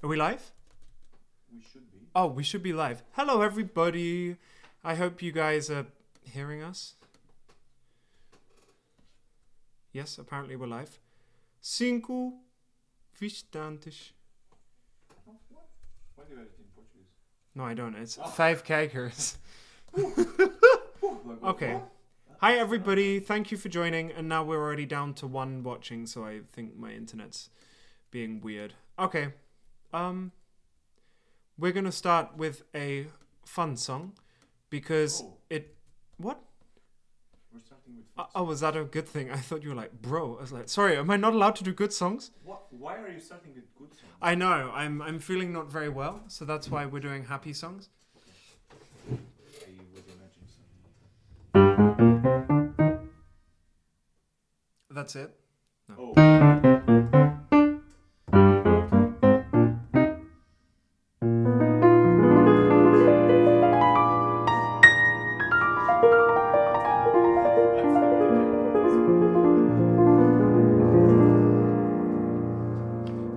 Are we live? We should be. Oh, we should be live. Hello, everybody. I hope you guys are hearing us. Yes, apparently we're live. Cinco visitantes. Oh, what? Why do you have it in Portuguese? No, I don't. It's 5 kijkers. Okay. What? Hi, everybody. Thank you for joining. And now we're already down to 1 watching, so I think my internet's being weird. Okay. We're gonna start with a fun song because What? We're starting with. Oh, was that a good thing? I thought you were like, bro. I was like, sorry, am I not allowed to do good songs? What? Why are you starting with good songs? I know. I'm feeling not very well, so that's why we're doing happy songs. I would imagine some. That's it. No. Oh.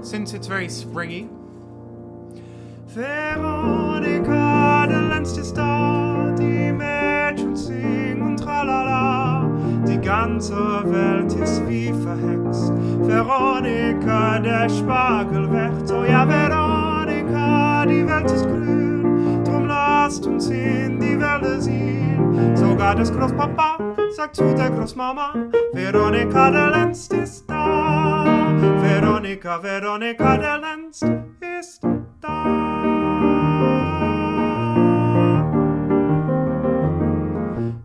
Since it's very springy. Veronika, der letzte Star, die Mädchen singen tralala. Die ganze Welt ist wie verhext. Veronika, der Spargel wächst. Oh ja, Veronika, die Welt ist grün. Drum lasst uns in die Wälder sehen. Sogar das Großpapa sagt zu der Großmama, Veronika, der Lenz ist da. Veronika, Veronika, der Lenz ist da.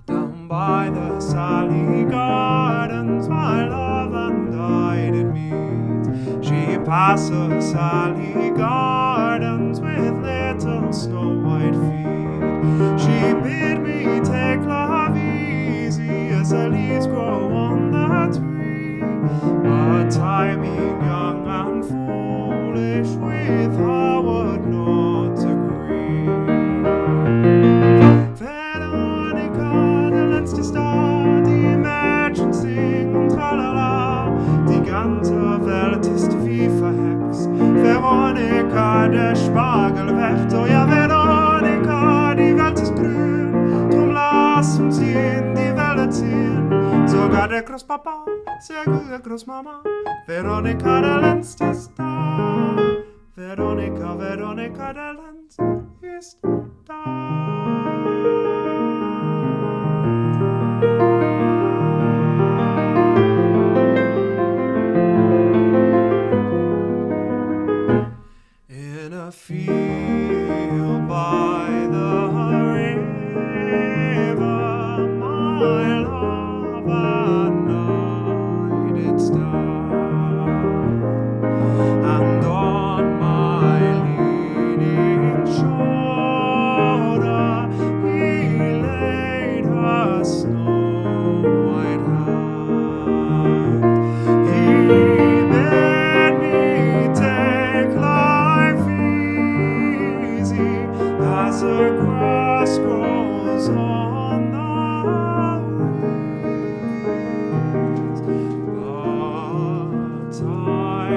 Down by the Sally Gardens, my love and I did meet. She passes Sally Gardens with little snow white feet. She bid me take love easy as the leaves grow on the tree. But I, being young and foolish, with her would not agree. Veronika, der letzte Star, die Mädchen singen tralala. Die ganze Welt ist wie verhext. Veronika, der Spargel wächst. Oh ja, Veronika, die Welt ist grün. Drum lass uns in die Wälder ziehen. Sogar der Großpapa, sehr gute Großmama. Veronika, der Lenz ist da. Veronika, Veronika, der Lenz ist da. In a field by the river, my love and I did stand, and on my leaning shoulder he laid her snow white hand. He bade me take life easy as the grass grows on the winds. But I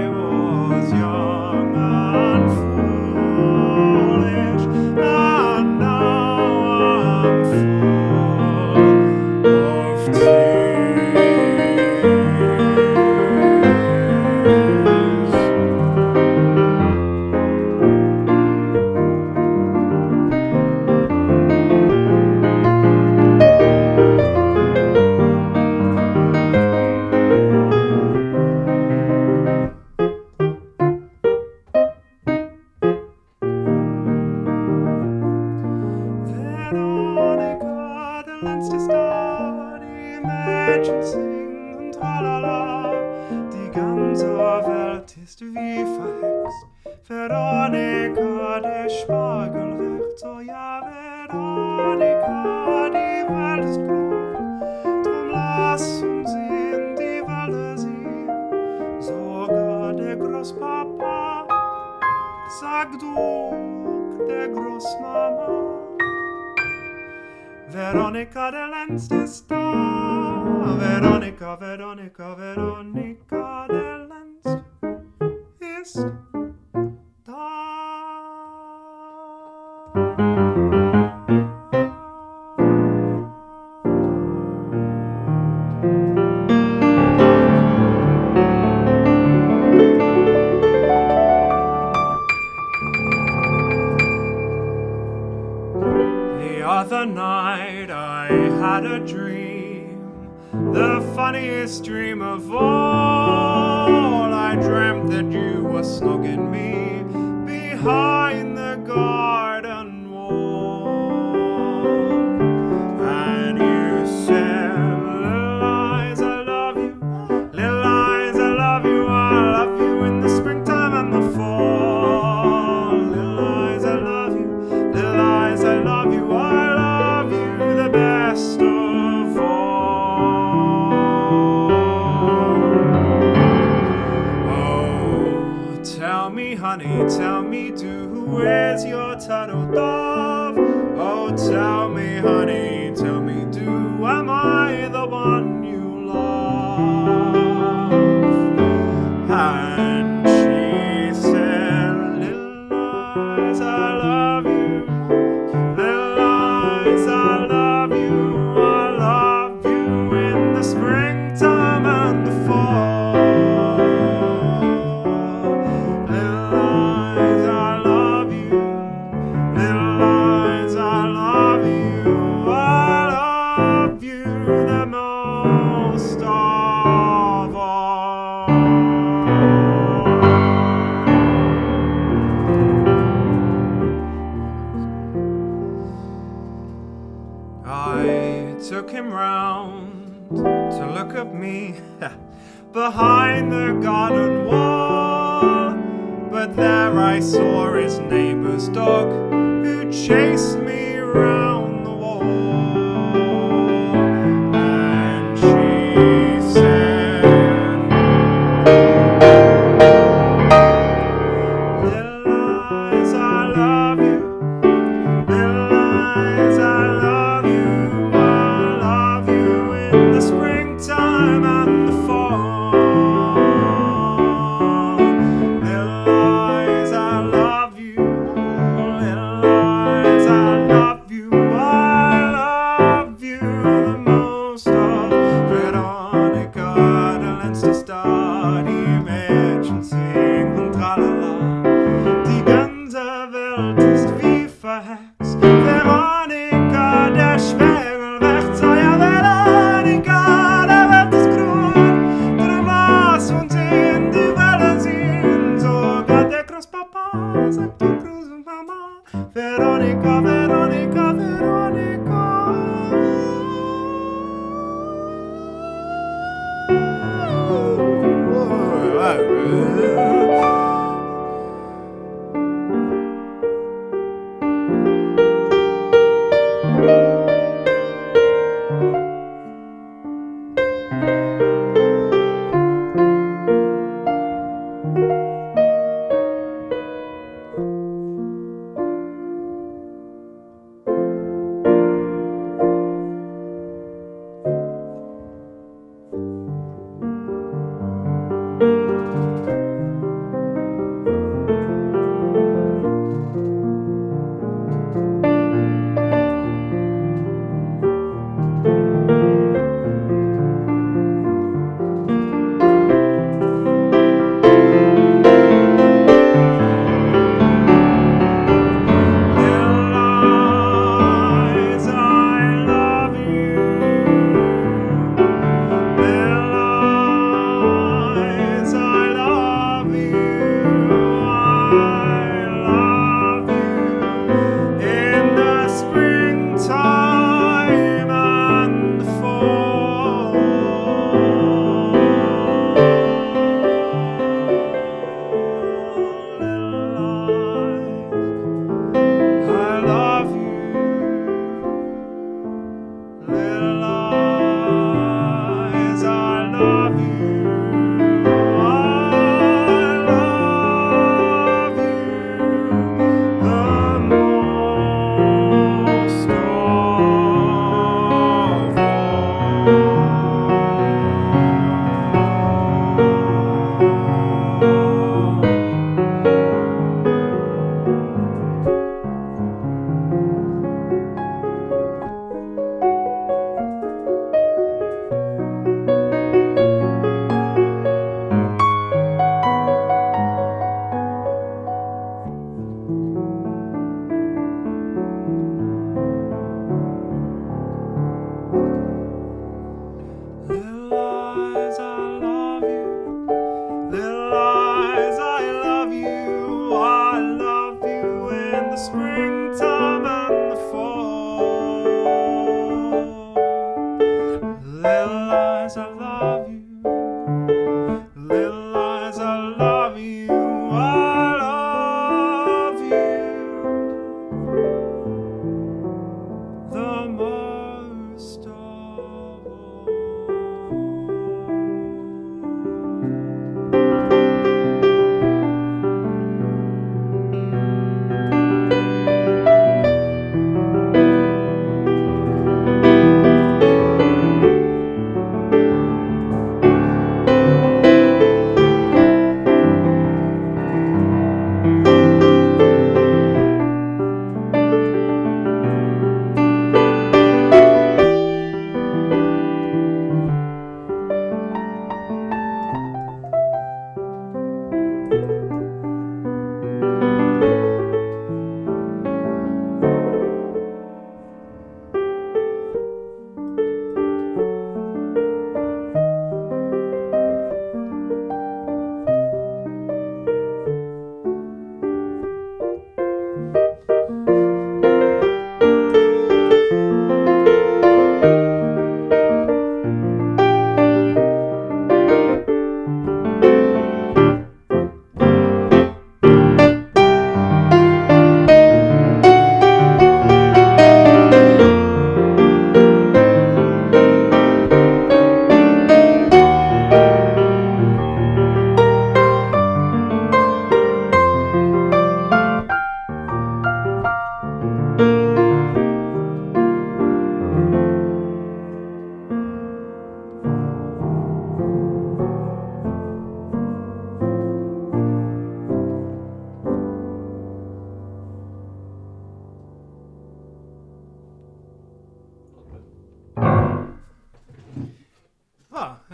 was young and foolish, and now I'm full of tears. Veronika, der letzte Star, die Mädchen singen tralala. Die ganze Welt ist wie verhext. Veronika, der Spargel wächst. Oh ja, Veronika, die Welt ist grün. Drum lass uns in die Wälder sehen. Sogar der Großpapa sagt du der Großmama. Veronica, der längste Star. Veronica, Veronica, Veronica, der längste ist da. The other night I had a dream, the funniest dream of all. I dreamt that you were snogging me behind the garden wall. And you said, little eyes, I love you. Little eyes, I love you. I love you in the springtime and the fall. Little eyes, I love you. Little eyes, I love you. I love you the best of all. Oh, tell me, honey, tell me, do, where's your turtle dove? Oh, tell me, honey, tell me, do, am I the one you love? And she said, little eyes, I love you. Little eyes, I love you. I love you in the springtime and the fall. Little eyes, I love you. Little eyes, I love you. I love you the most of all. I took him round to look at me behind the garden wall, but there I saw his neighbor's dog who chased me round the wall. And she said, little eyes, I love you. Little eyes, I love you. I love you in the springtime and the fall. Little eyes, I love you. Little eyes, I love you.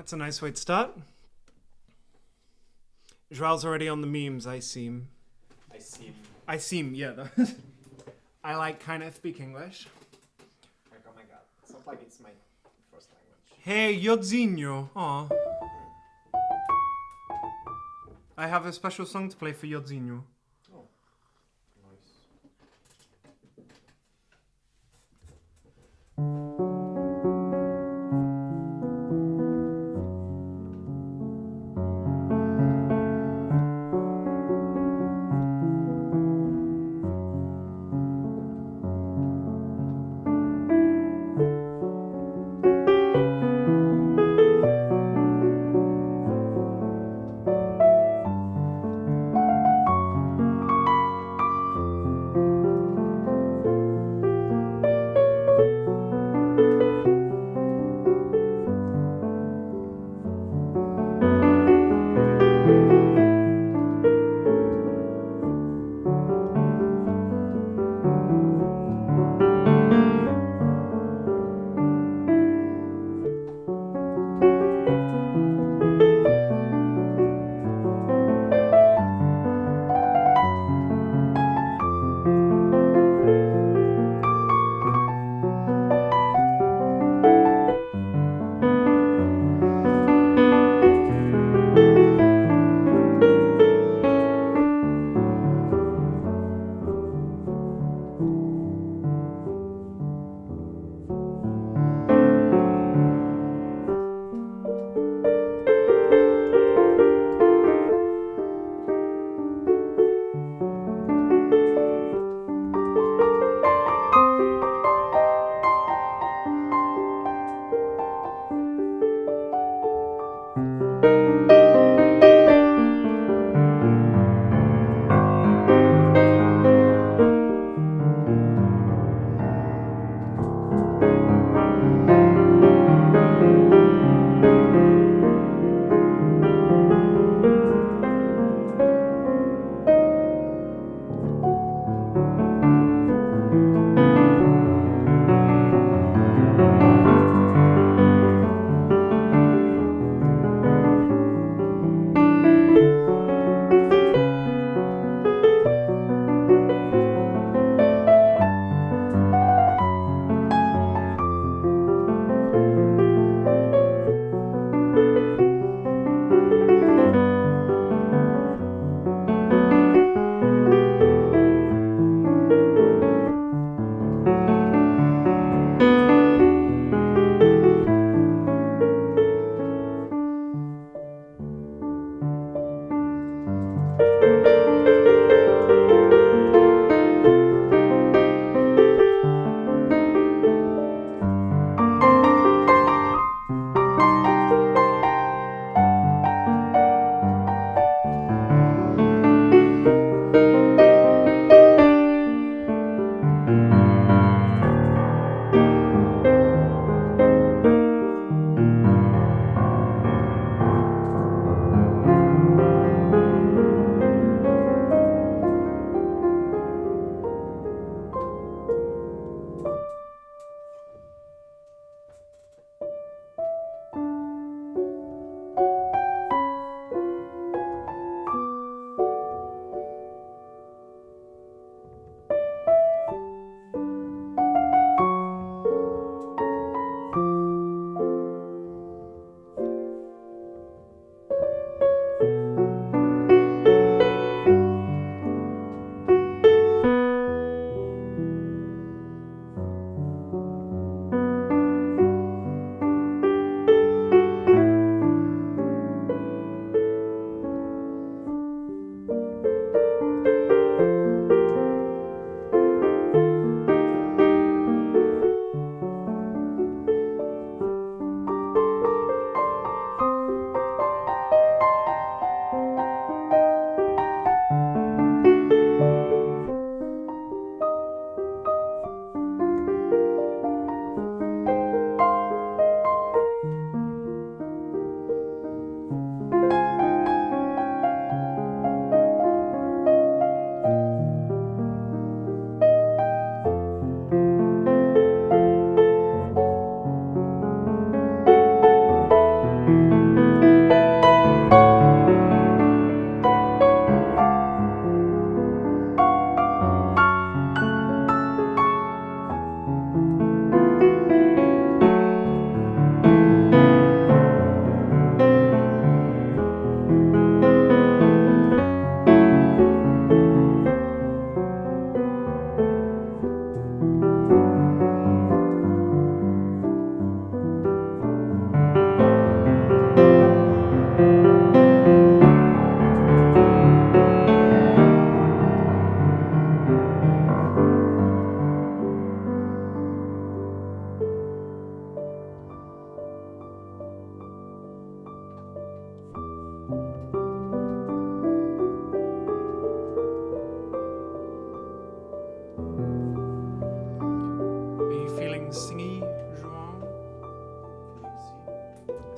That's a nice way to start. João's already on the memes, I seem. I seem, yeah. I like kind of speak English. Like, oh my god. Sounds like it's my first language. Hey, Yodzinho. Aw. I have a special song to play for Yodzinho. Oh. Nice.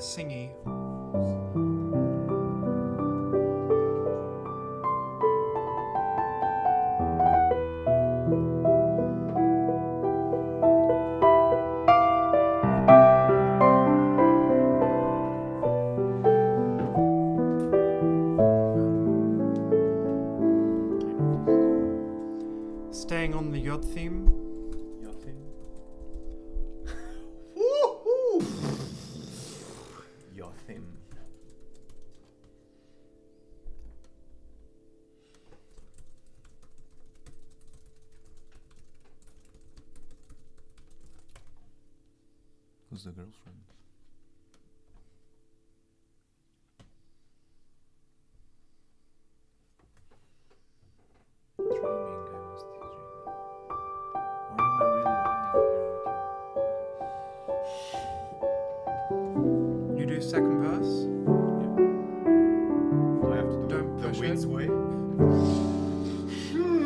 singy. Staying on the yacht theme. Yachting. Yachting. Who's the girlfriend? Dreaming, I must be dreaming. Or am I really lying here with you? You do second verse. Do I have to do Don't the push Widz it. way?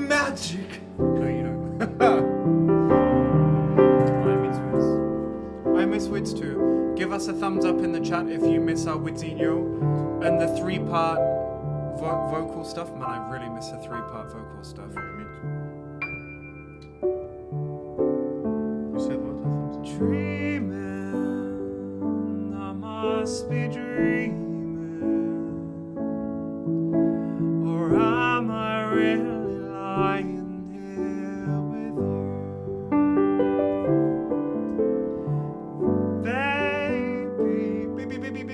Magic! No, you don't. I miss Widz. I miss Widz too. Give us a thumbs up in the chat if you miss our Widzinho and the 3-part vocal stuff. Man, I really miss the 3-part vocal stuff. Me too. You said what? A thumbs up? Dreaming, I must be dreaming, or am I really lying here with you?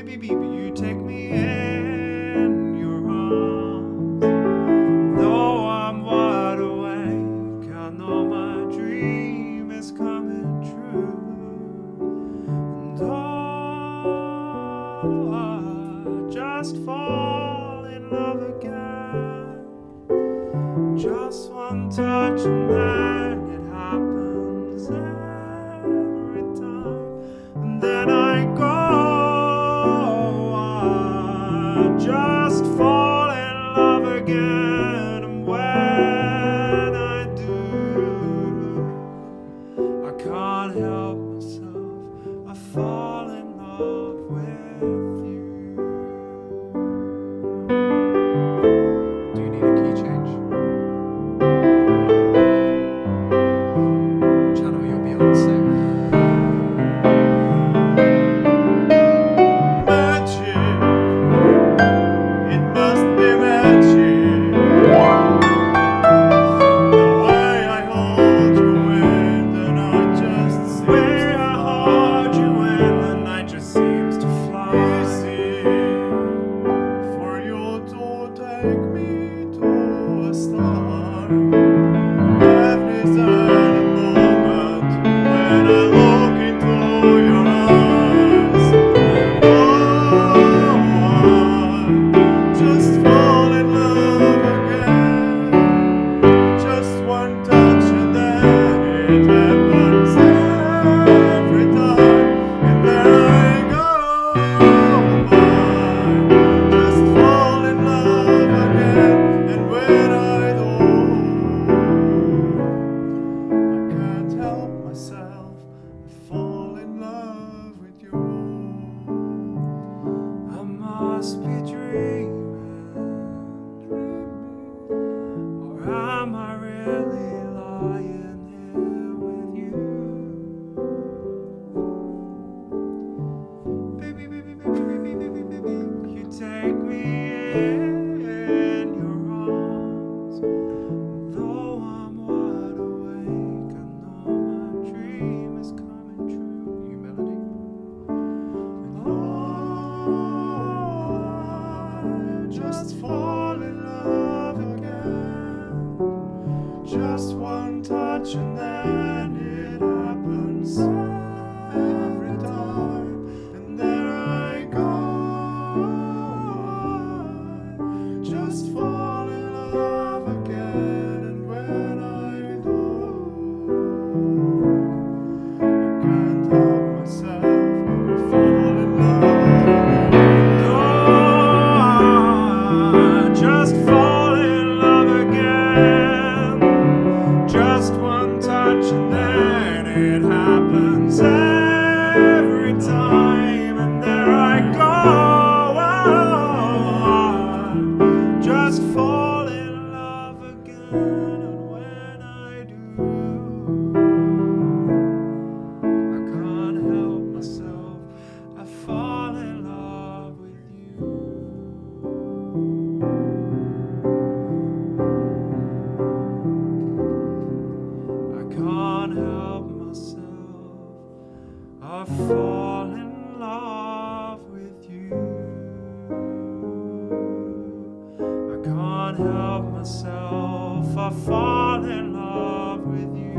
Baby, you take me in your arms. Though I'm wide awake, I know my dream is coming true. And oh, I just fall in love again. Just one touch and then it happens every time. And then I go, I just fall in love again. And when I do, I can't help myself, I fall in love with you. Do you need a key change? Channel your Beyonce. Magic! It must be magic! The way I hold you and then I just Way I hold you in the I fall in love with you. I can't help myself, I fall in love with you.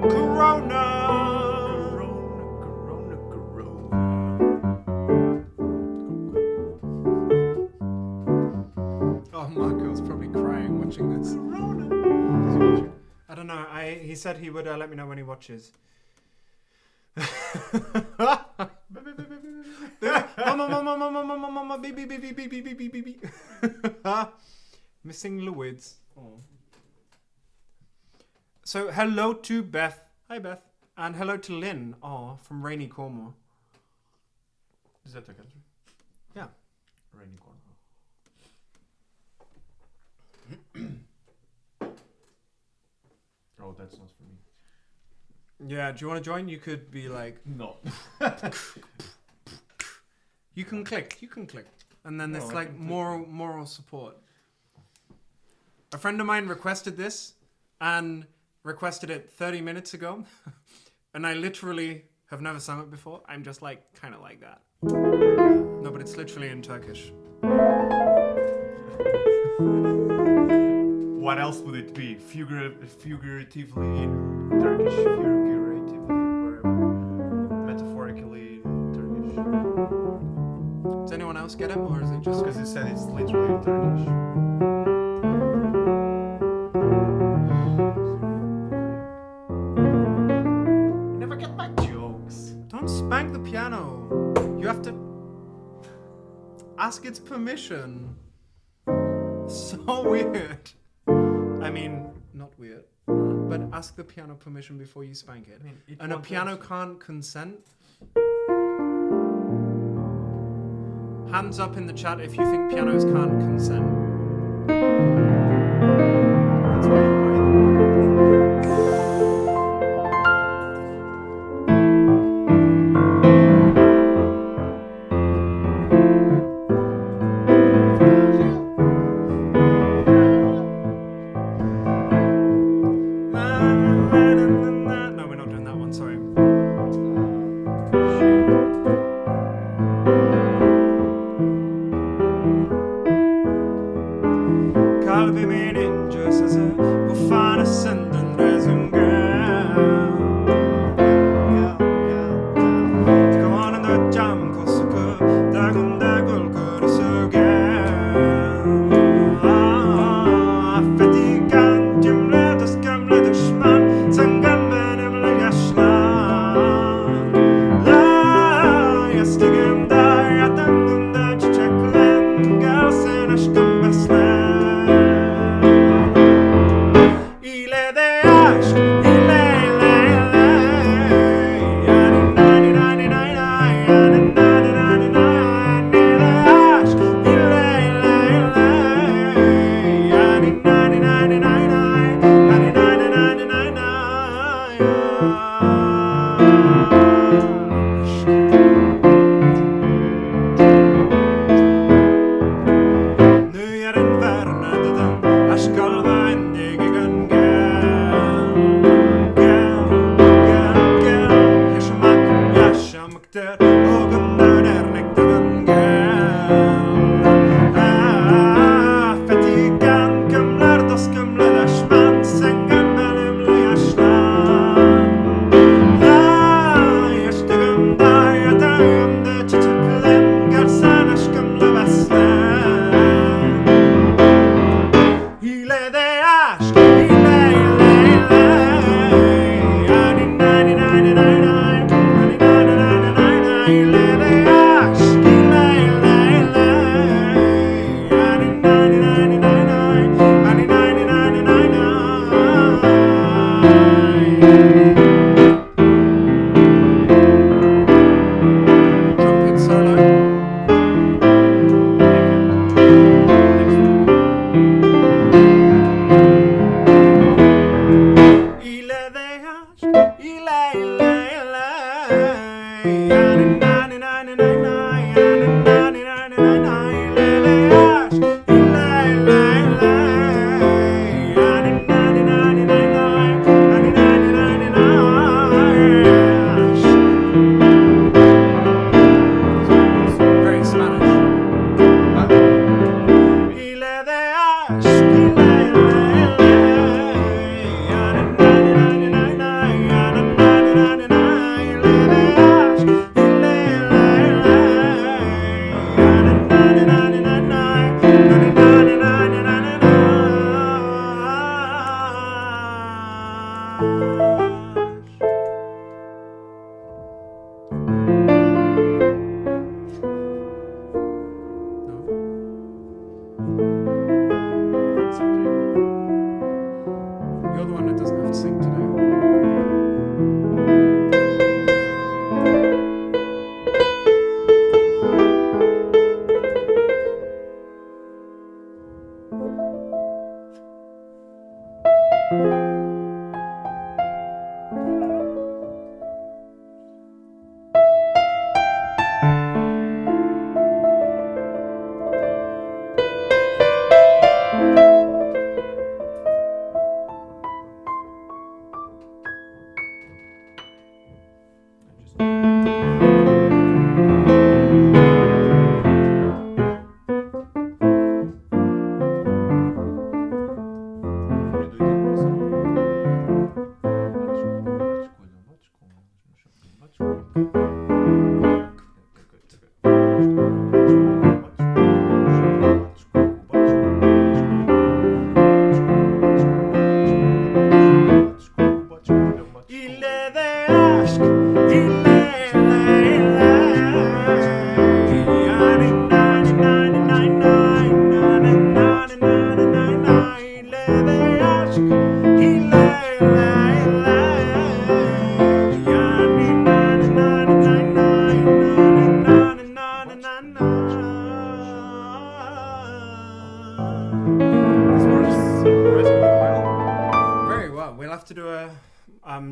Corona. Oh, Marco's probably crying watching this. I don't know. He said he would let me know when he watches. Mama, baby. Missing Widz. So hello to Beth. Hi Beth. And hello to Lynn. From Rainy Cornwall. Is that the country? Yeah. Rainy Cornwall. Oh, that's not for me. Yeah, do you want to join? You could be like... No. You can click. And then there's No, I like can click. moral support. A friend of mine requested this and requested it 30 minutes ago. And I literally have never sung it before. I'm just like, kind of like that. No, but it's literally in Turkish. What else would it be? Figuratively in Turkish, figuratively, whatever. Metaphorically in Turkish. Does anyone else get it, or is it just... Because it said it's literally in Turkish. You never get my jokes. Don't spank the piano. You have to ask its permission. So weird. I mean, not weird, but ask the piano permission before you spank it. I mean, it And a won't piano answer. can't consent. Hands up in the chat if you think pianos can't consent. That's why you buy No, we're not doing that one, sorry. Kalbimin ince sesi bu fana senden rezungen. Kavanında cam kosuku dagunda gulguru sögen. Affediken cümle dost gömle düşman sen benimle yaşlan. La yastığımda yatağımda çiçeklen gelsin aşkım beslen. İle de aşk, ile ile ile. Yani nani nani nani nani, yani nani nani nani. İle aşk, ile ile ile. Yani nani nani nani nani, yani nani nani nani nani. Nu är den värnade aşk kalva endigen gel. Yaşamaktır o günden ernekten gel. Affediken gömler dost gömledeşmen sen gel benimle yaşlan. La yaştığımda yatağımda çiçeklen gelsen aşkımla beslen. İle de aşk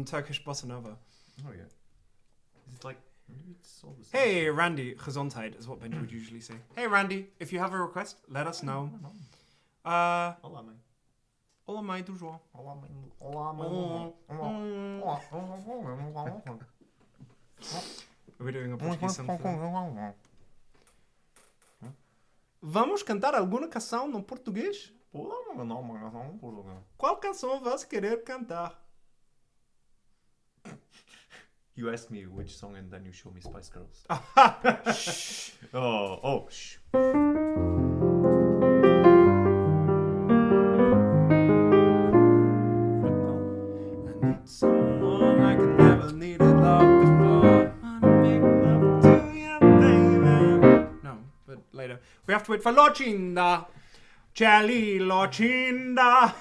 Turkish bossa nova. Oh yeah. Is it like maybe it's all the same? Hey, Randy, Gezondheid is what Benji would usually say. Hey, Randy, if you have a request, let us know. Olá, mãe. Olá, mãe do João. Olá, mãe. Olá, mãe. Are we doing a Portuguese something? Vamos cantar alguma canção no português? Qual canção vas querer cantar? You ask me which song and then you show me Spice Girls. Shh. Shh. I need someone like I never needed love before. Wanna make love to you, baby. No, but later. We have to wait for Locinda. Charlie Locinda.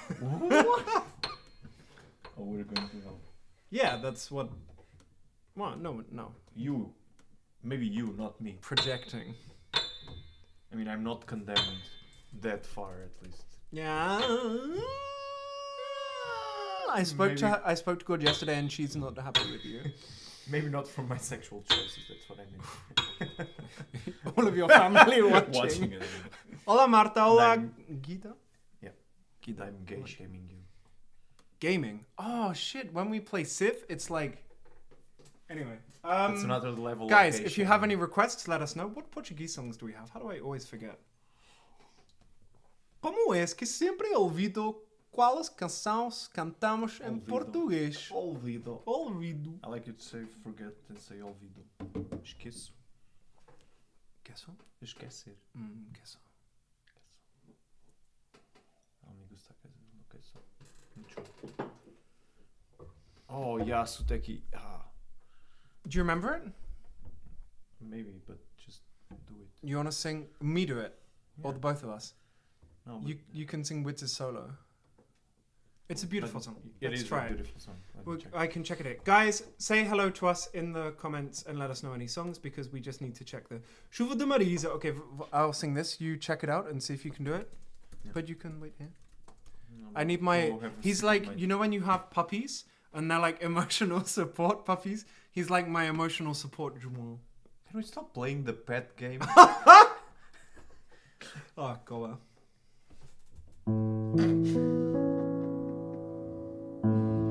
Oh, we're going to help. Yeah, that's what... Well, no. You. Maybe you, not me. Projecting. I mean, I'm not condemned that far, at least. Yeah. I spoke to God yesterday and she's not happy with you. Maybe not from my sexual choices, that's what I mean. All of your family watching. it. Hola Marta, hola I'm- Gita. Yeah. Gita. I'm gay shaming you. Gaming. Oh shit, when we play Civ, it's like... Anyway. That's another level Guys, of gay if you have shaming. any requests, let us know. What Portuguese songs do we have? How do I always forget? Como es que sempre he ouvido quais canções cantamos em Ouvido. português? Olvido. Ouvido. I like you to say forget and say olvido. Esqueço. Queso? Esquecer. Queso. Não me gusta queso. Mucho. Oh, yeah, Suteki. Do you remember it? Maybe, but just do it. You want to sing? Me do it? Or Yeah. the both of us? No, but You can sing Widz' solo. It's a beautiful song. It Let's is try a it. beautiful song. Let me Well, check. I can check it out. Guys, say hello to us in the comments and let us know any songs because we just need to check the Chuva de Marisa. Okay, I'll sing this. You check it out and see if you can do it. Yeah. But you can wait here. No, I but need my... we'll have a He's sip like, of my- you know when you have puppies and they're like emotional support puppies? He's like my emotional support João. Can we stop playing the pet game? Oh, go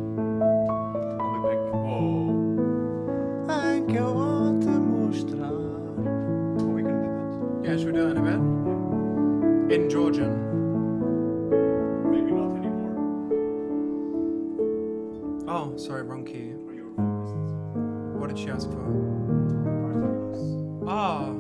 I'll be back. Oh. Ai, que eu vou te mostrar. Oh, we can do that. Yeah, should we do that in a bit? In Georgian. Maybe not anymore. Oh, sorry, wrong key. For your vocalists. What did she ask for? Particles. Ah.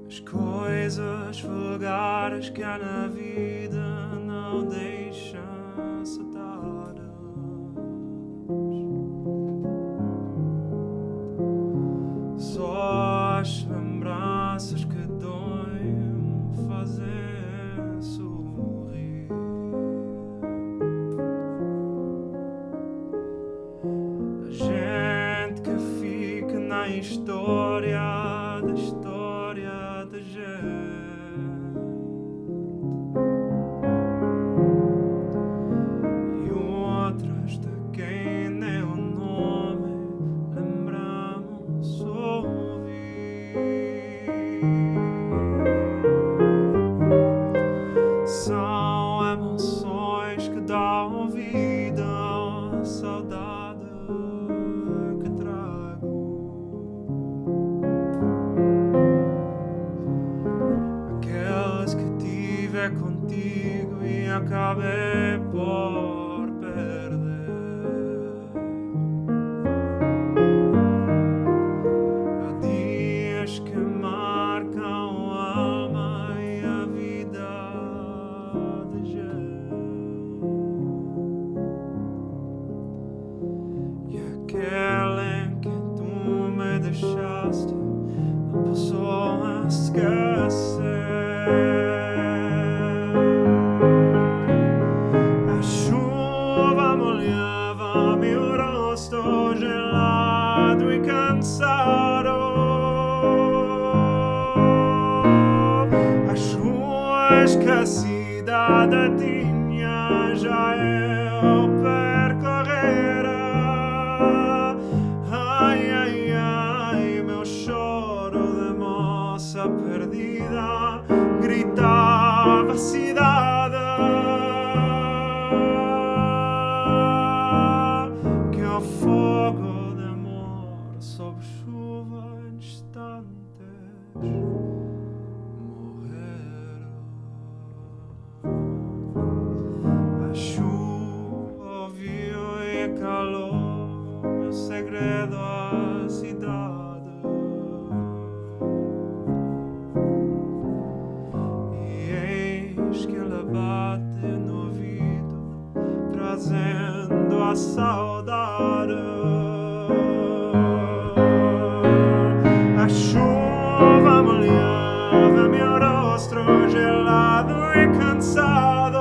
As coisas vulgares que há na vida não deixam saudades. Só as lembranças que doem fazem sorrir. A gente que fica na história da história da gente. E outras de quem nem o nome lembramos ouvir. São emoções que dão vida à saudade que trago. Aquelas que tive contigo e acabei por perder. Há dias que marcam a alma e a vida de gente. E aquele em que tu me deixaste não posso esquecer. A chuva molhava meu rosto gelado e cansado. A esquecida da tinha já eu percorrera. Ai, ai, ai, meu choro de moça perdida gritava a cidade que ao fogo de amor sob chuva em instantes morreram. A chuva ouviu e calou meu segredo à cidade. E eis que ela bate no ouvido, trazendo a saudade. A chuva molhava meu rosto gelado e cansado.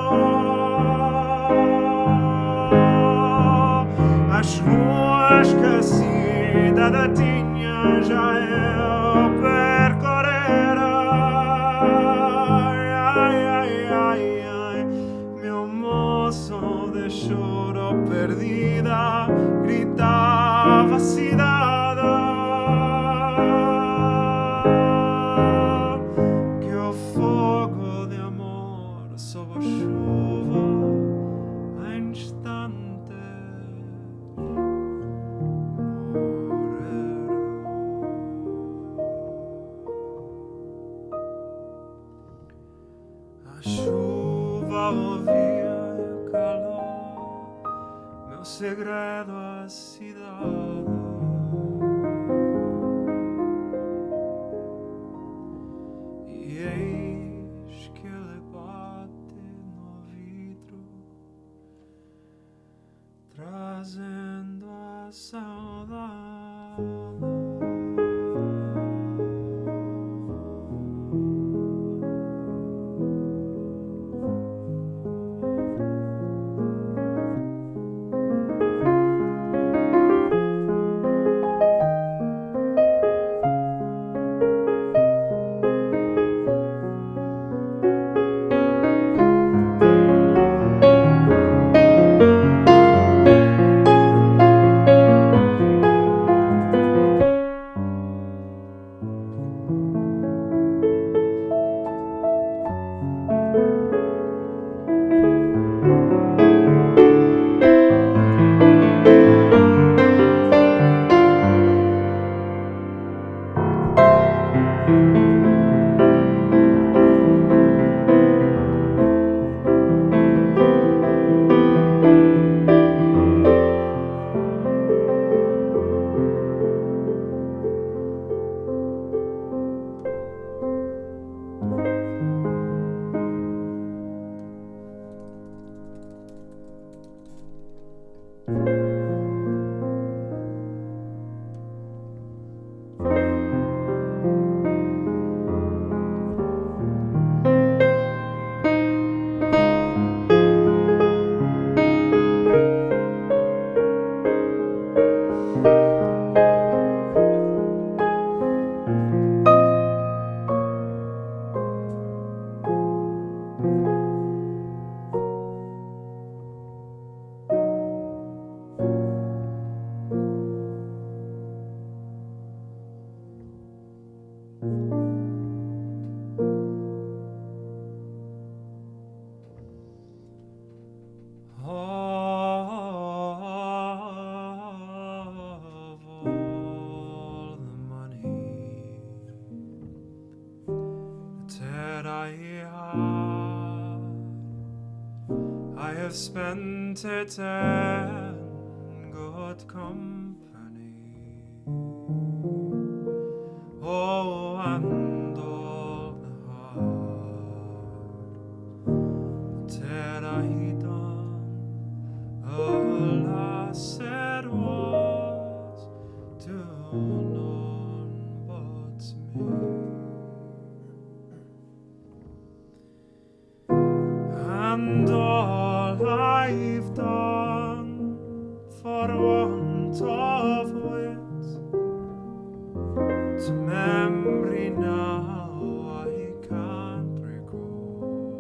As ruas que a cidade tinha já eu percorrera. Ai, ai, ai, ai, meu moço de choro perdida gritava a cidade que o fogo de amor sob a chuva em instantes morreram. A chuva ouvia e calou meu segredo à cidade. E eis que ele bate no vidro, trazendo a saudade. I have spent it in good company. Oh, and all the hard that I done, alas, it was to none but me. And all I've done for want of wit, to memory now I can't recall.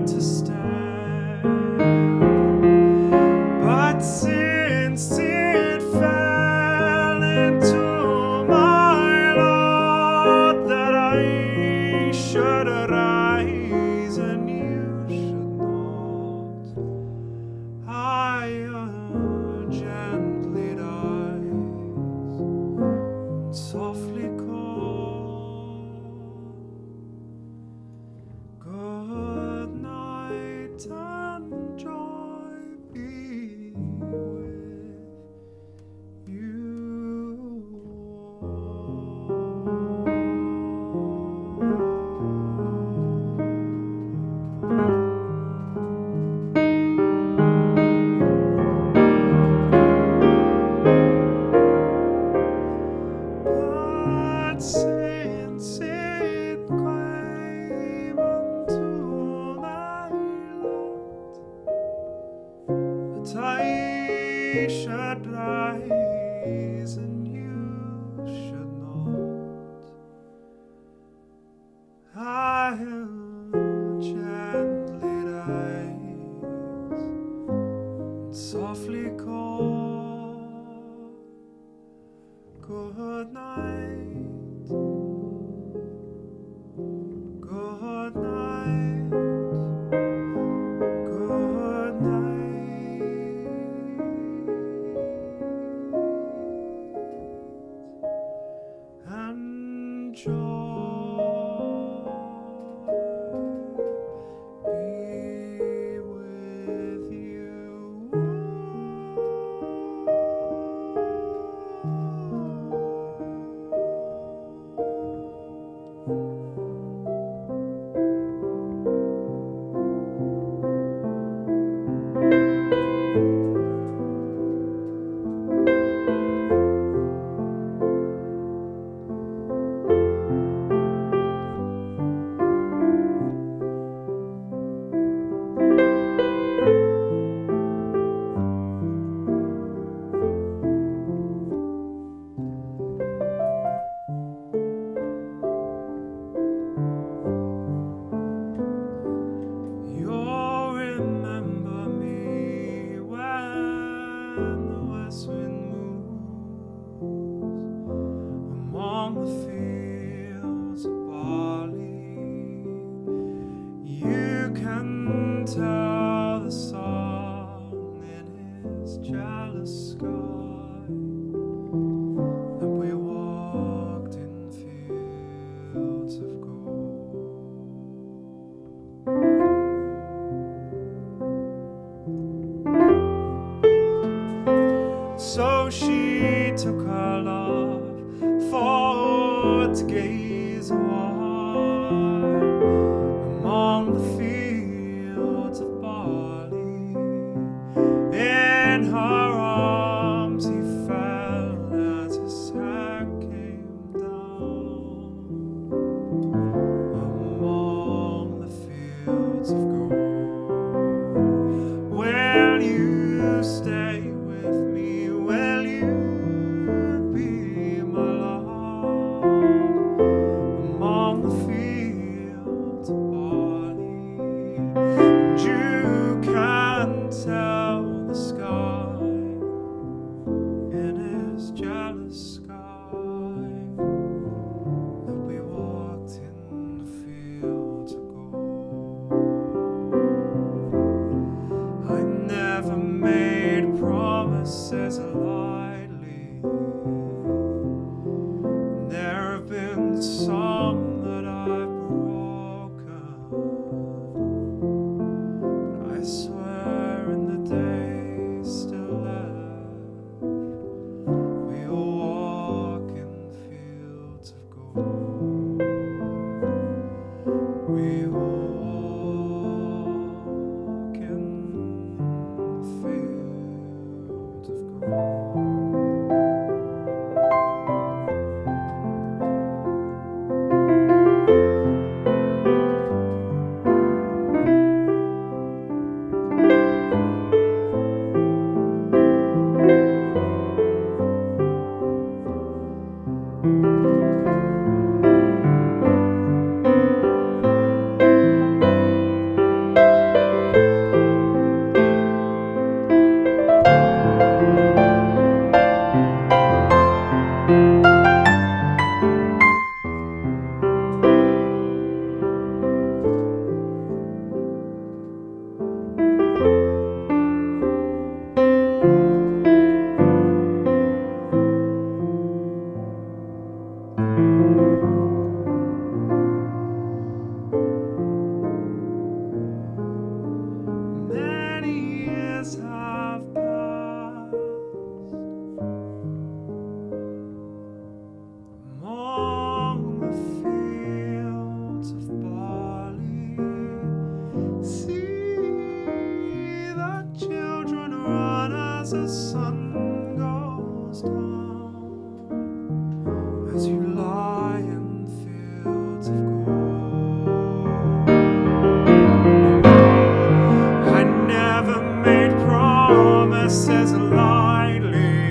had to stand. But since it fell into my lot that I should arise and you should not, I gently dies, softly call. Good night and joy be with you. But since it came unto my lot that I should rise and you should not, I'll gently rise and softly call. Good night, good night, good night, and joy be with you. You'll remember me when the west wind moves among the fields of barley. You can tell the sun in his jealous sky that we walked in fields of gold. So she took her love for to gaze awhile among the fields of barley. In her arms he fell as his head came down among the fields of gold. Will you stay with me? Will you be my love among the fields of barley? And you can tell the sky in his jealous sky that we walked in the fields of gold. I never made promises lightly. There have been some that I've broken, but I swear in the days still left, we'll walk in fields of gold. We will walk in fields of gold. as the sun goes down, as you lie in fields of gold. I never made promises lightly.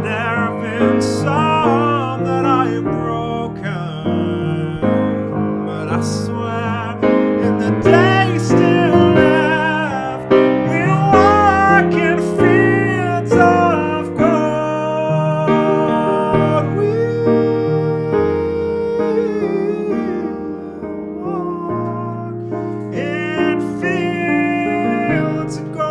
There have been some that I have broken, but I swear in the day still left, we'll walk in fields of gold. We'll walk in fields of gold.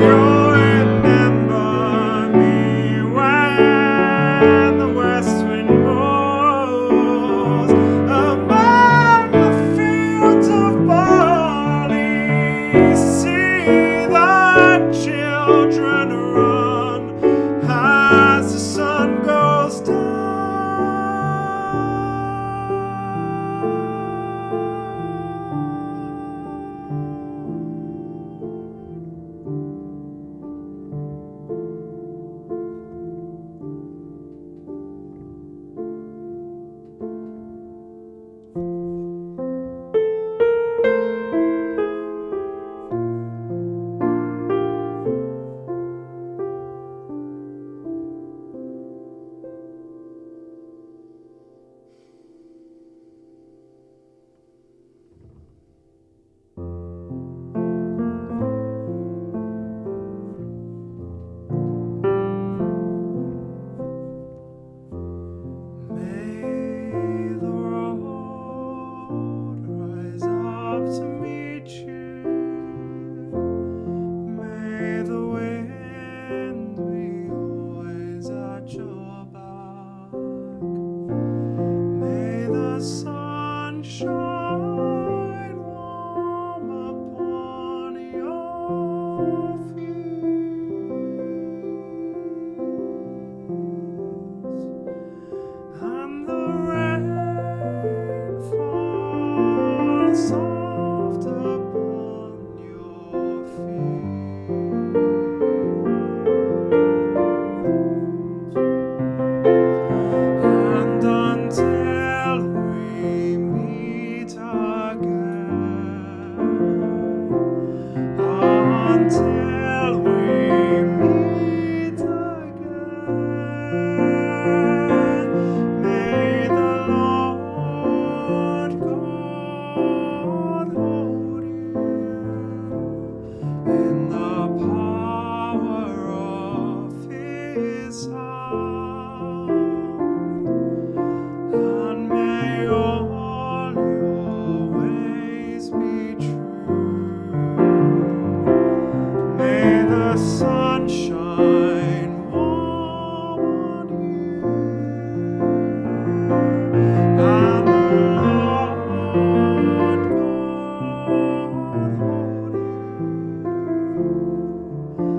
You'll remember me when the west wind blows among the fields of barley. See the children run as the sun goes down. May the road rise up to meet you. May the wind be always at your back. May the sun shine warm upon your fields, and the rain falls soft upon your fields. And until we meet again, until we meet again, may the Lord God hold you in the power of His hand, and may all your ways be true. May the sun shine warm on you, and the Lord God hold you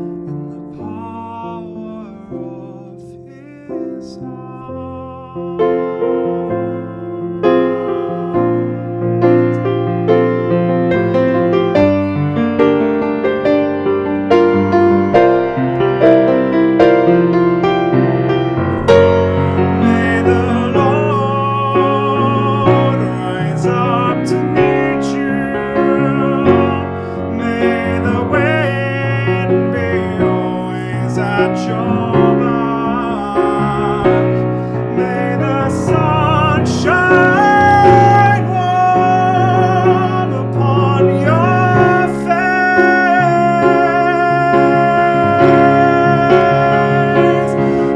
in the power of His hand. May the Lord rise up to meet you. May the wind be always at your back. May the sun shine warm upon your face,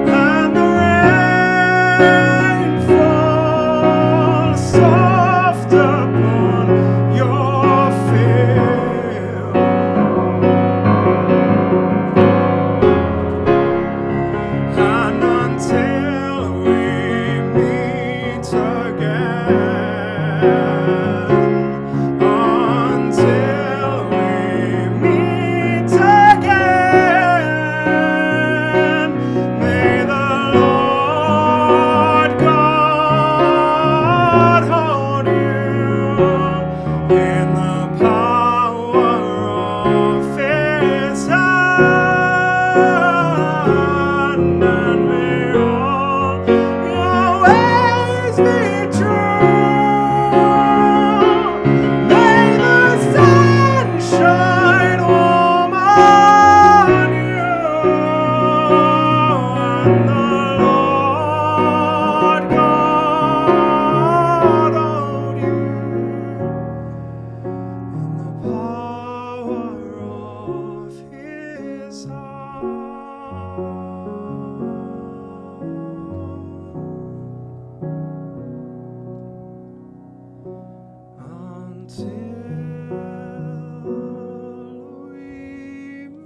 and the rain falls soft upon your field. And until we meet again, always be true. May the sun shine warm on you, and the Lord God on you, in the power of His until we meet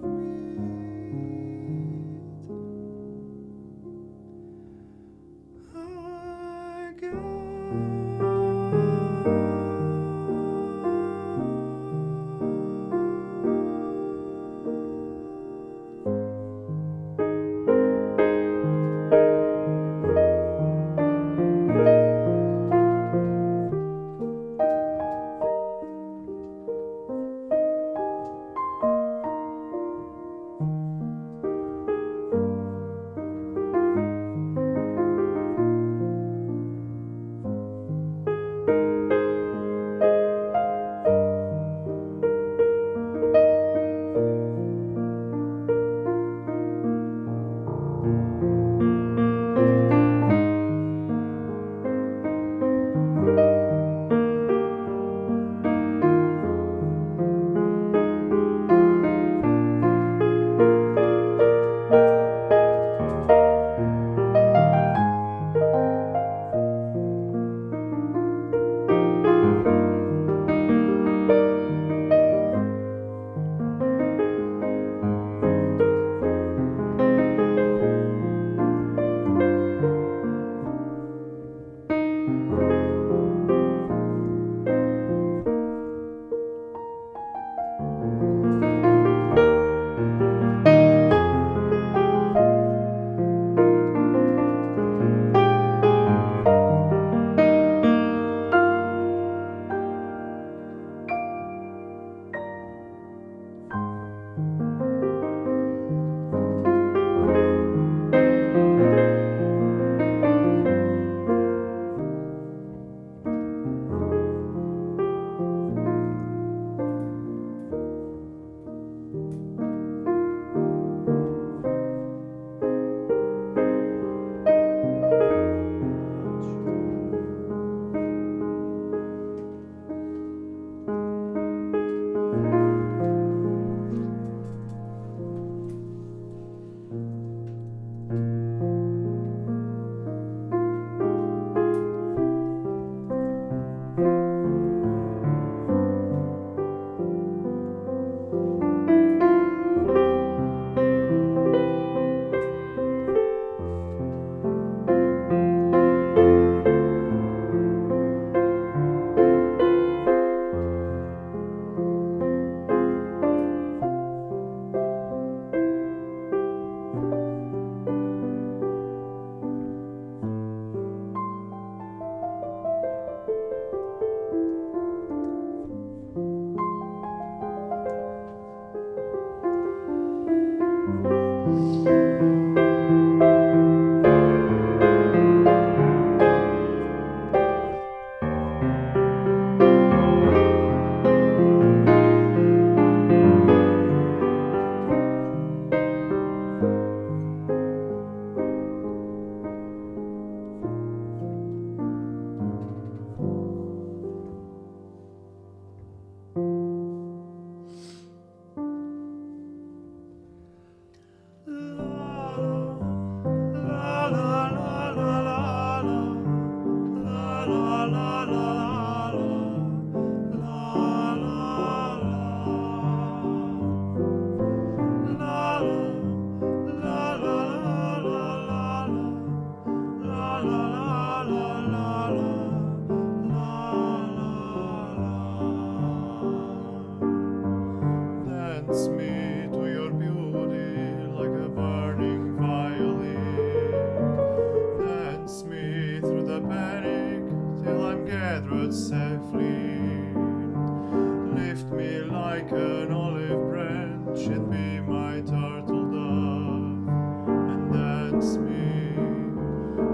dance me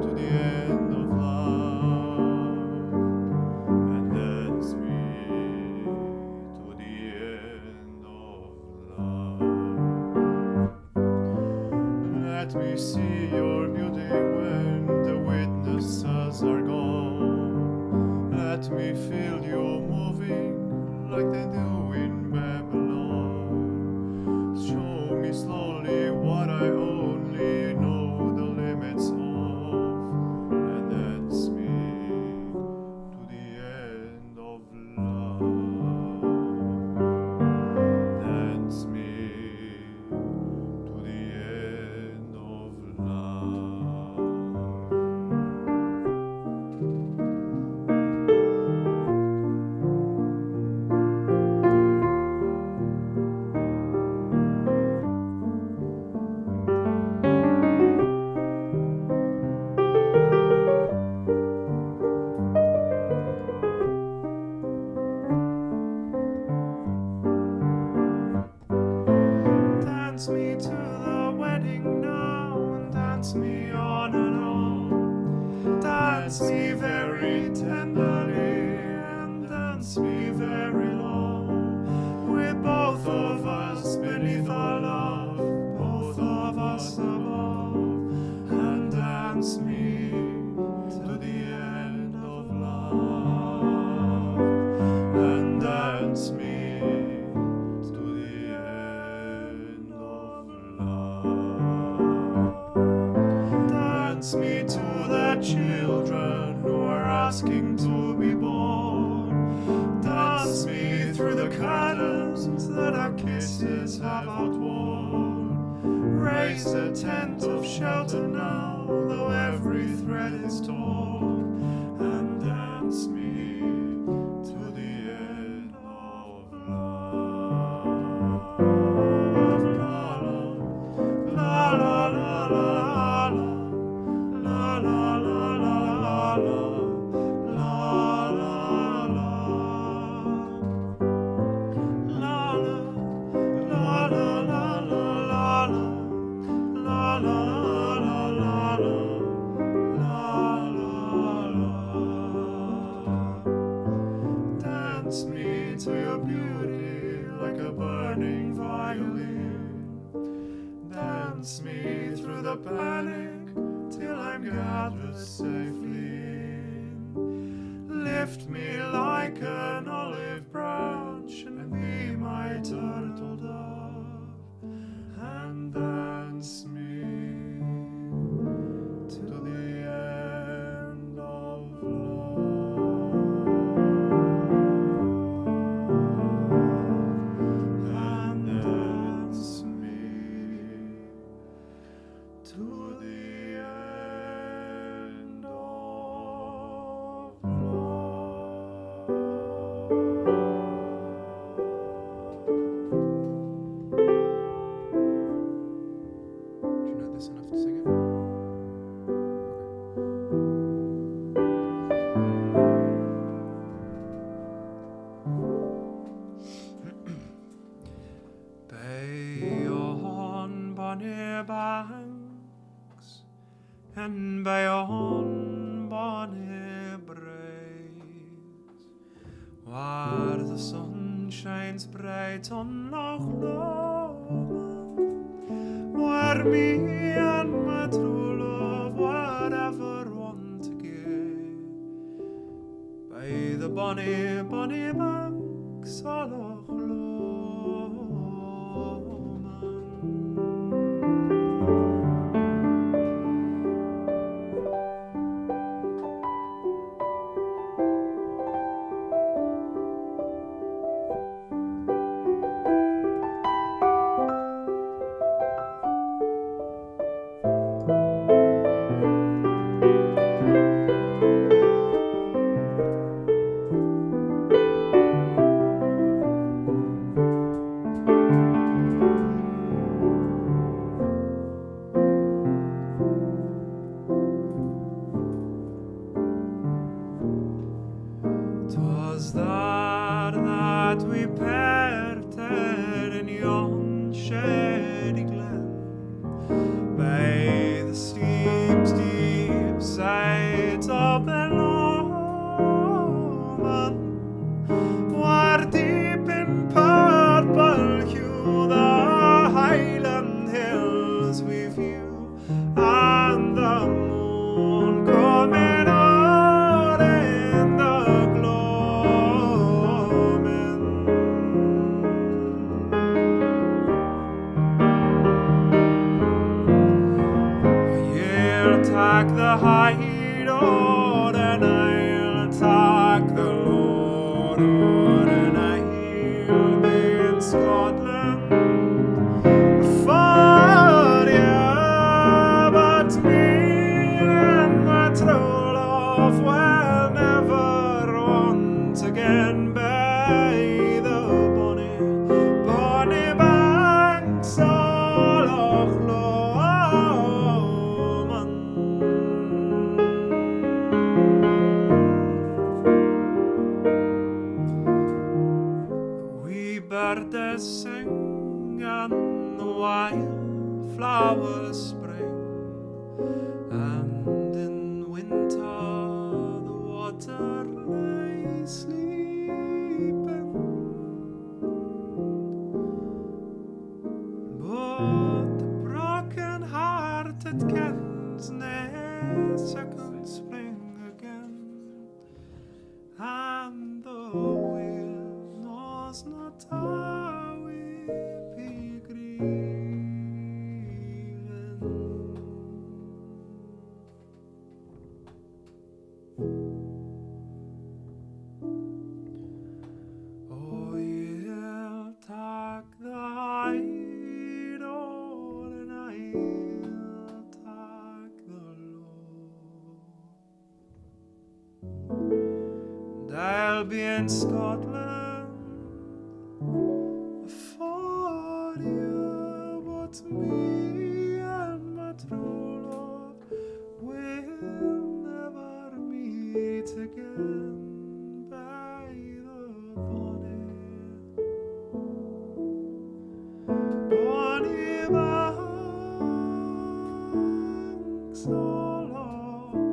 to the end of life. are gone. Let me feel you moving like they do in Babylon. Show me slowly what I only know the limits of, and that's me to the end of love. That's me to the end of love. Dance me to the wedding now and dance me on and on. Dance me very tenderly and dance me very long. With both of us beneath our love, both of us above, and dance me to the end of love, and dance me to the end of love. Dance me to the children who are asking to be born. Dance me through the curtains that our kisses have outworn. Raise a tent of shelter now, though every thread is torn, and dance me to the end of love. La la la la la la la la la la la la Dance me to your beauty like a burning violin. Dance me through the panic till I'm gathered safely in. Lift me like an olive branch and be my turtle dove, and dance me to the end of love, and dance me to the end of love. Do you know this enough to sing it? Beyond bonny banks and beyond bonny braes, where the sun shines bright on Loch Lomond, where me and my true love were ever one to gae, by the bonny, bonny banks of Loch Lomond. Was there that we parted in yon shady glen, by the steep, steep sides of the Lomond, where deep in purple hue the Highland hills we view, and the moon coming up Lord, and I'll thank the Lord, and I'll be in Scotland for you, but me and my true love will never want again by the bonny, bonny banks of Loch Lomond. We birds sing and the wildflowers spring, and in winter the water lies sleeping. But the broken-hearted kens nae second spring again, and the wind knows not how we be grieving. Oh, ye'll take the idol, and I'll take the low. And I'll be in Scotland for you, but me and my true love will never meet again by the bonny, bonny banks of Loch Lomond.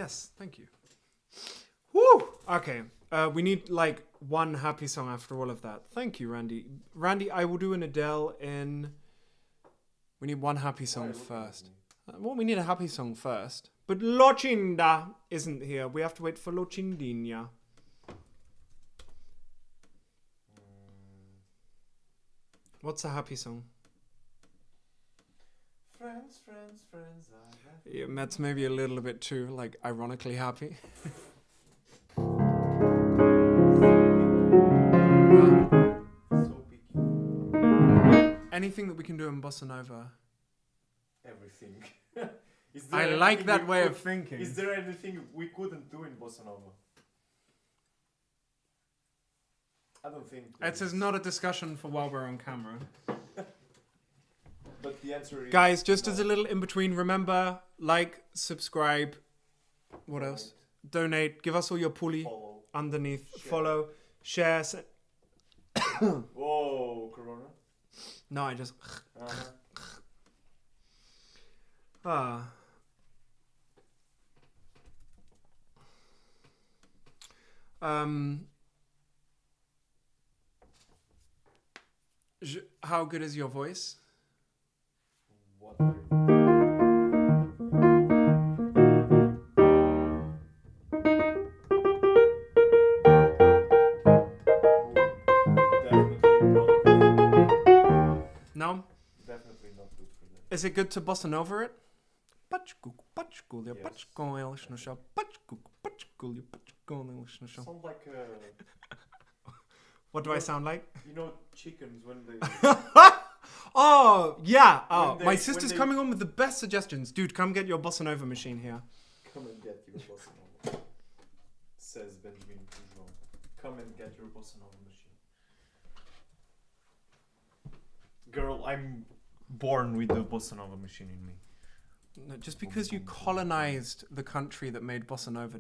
yes, thank you. Woo! Okay, we need like one happy song after all of that. Thank you, Randy. Randy, I will do an Adele in... We need one happy song first. Well, we need a happy song first. But Locinda isn't here. We have to wait for Locindinha. What's a happy song? Friends, friends, friends. Yeah, that's maybe a little bit too, like, ironically happy. So picky. Anything that we can do in Bossa Nova. Everything. I like that way of thinking. Is there anything we couldn't do in Bossa Nova? I don't think. It's not a discussion for while we're on camera. But the answer is... Guys, just no. as a little in between, remember, like, subscribe, what else? Donate, give us all your puli Follow. underneath, Share. follow, share. Whoa, Corona. No, I just... Uh-huh. How good is your voice? What? No? Definitely not good for that. Is it good to bossa nova it? Sound like What do I sound like? you know, chickens when they... Oh, yeah. Oh, When my they- sister's when they- coming on with the best suggestions. Dude, come get your bossa nova machine here. Come and get your bossa nova. Says Benjamin to João. Come and get your bossa nova machine. Girl, I'm born with the bossa nova machine in me. No, just because you colonized the country that made bossa nova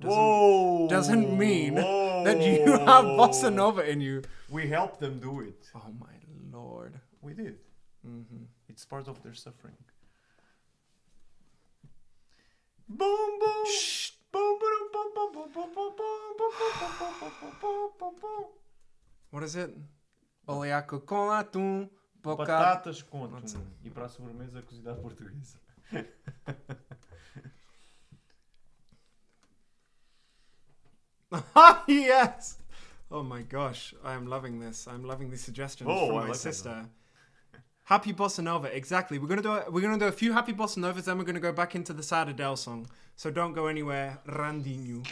doesn't mean that you have bossa nova in you. We helped them do it. Oh my lord. We did. Mm-hmm. It's part of their suffering. Boom boom. Shh. Boom boom boom boom boom boom boom boom boom boom. What is it? Oleaco com atum, bocado. Batatas com Nossa. atum e para a sobremesa cozida à portuguesa. Yes. Oh my gosh, I am loving this. I'm loving these suggestions Oh, from I my like that sister. Happy bossa nova, exactly. We're gonna do a few happy bossa novas, then we're gonna go back into the sad Adele song. So don't go anywhere, Randinho.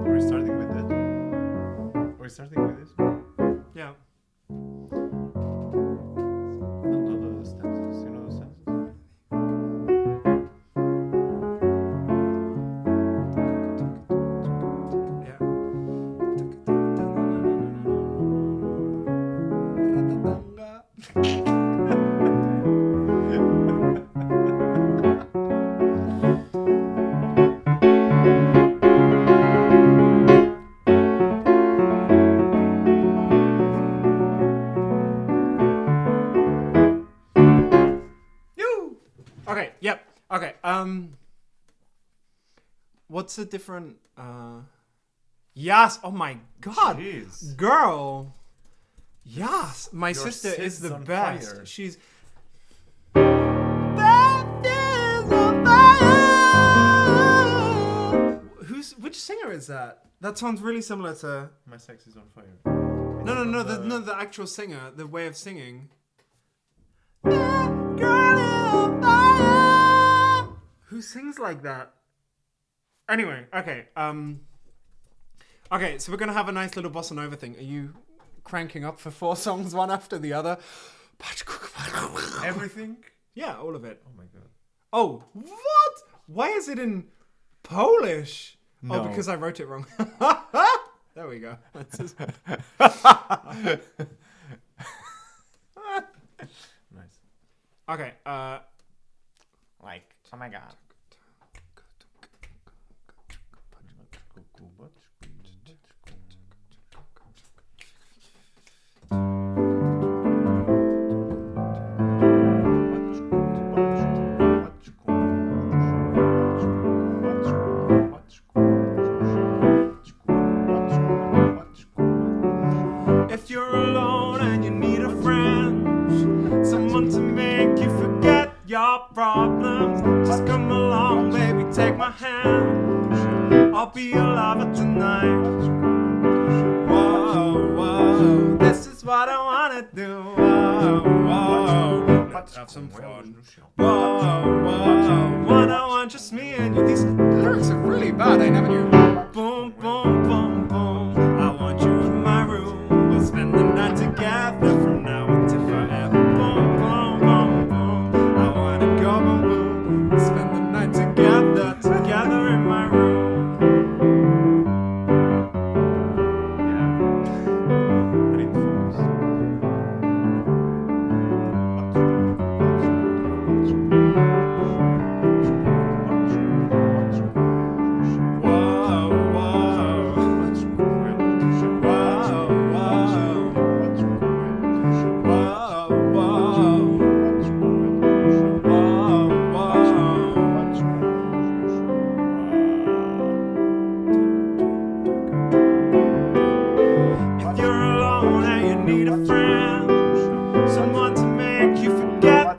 Are we starting with that? Are we starting with this? Yeah. I don't know the stanzas. You know the stanzas? Yeah. You. Okay. Yep. Okay. What's a different? Yes. Oh my God. Jeez. Girl. Yes. My Your sister is sid's the on best. fire. She's. Which singer is that? That sounds really similar to. My sex is on fire. No, the actual singer, the way of singing. Who sings like that? Anyway, okay. Okay, so we're gonna have a nice little bossa nova thing. Are you cranking up for 4 songs, one after the other? Everything? Yeah, all of it. Oh my god. Oh, what? Why is it in Polish? No. Oh, because I wrote it wrong. There we go. That's just... Nice. Okay, Like, oh my god. my hand. I'll be your lover tonight. Whoa, whoa, this is what I wanna do. Whoa, whoa, let's have some fun. Whoa, whoa, what I want, just me and you. These lyrics are really bad, I never knew. Boom, boom, boom, boom. I want you in my room. We'll spend the night together from now until forever. Boom, boom, boom, boom. I wanna go boom, boom. We'll spend the night together, together in my room.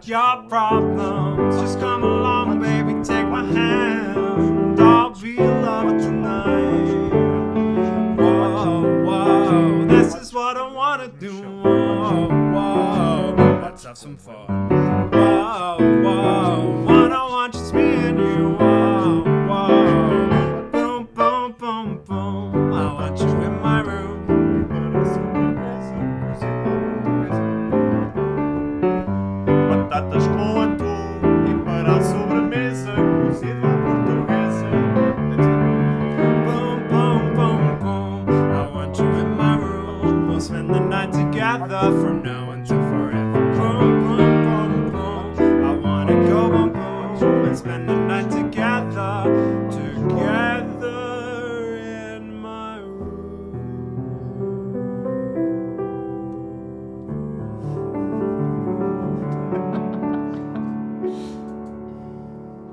Your problems, just come along, baby, take my hand. I'll be your lover tonight. Whoa, whoa, this is what I wanna do. Whoa, whoa, let's have some fun. Whoa, whoa, what I want, just me and you. Whoa, whoa, boom, boom, boom, boom. I want you in my room. Batatas com atum e para a sobremesa cozida portuguesa. Boom, boom, boom, boom. I want you in my room. We'll spend the night together from now until forever. Boom, boom, boom, boom. I wanna go boom, boom. And spend the night together, together in my room.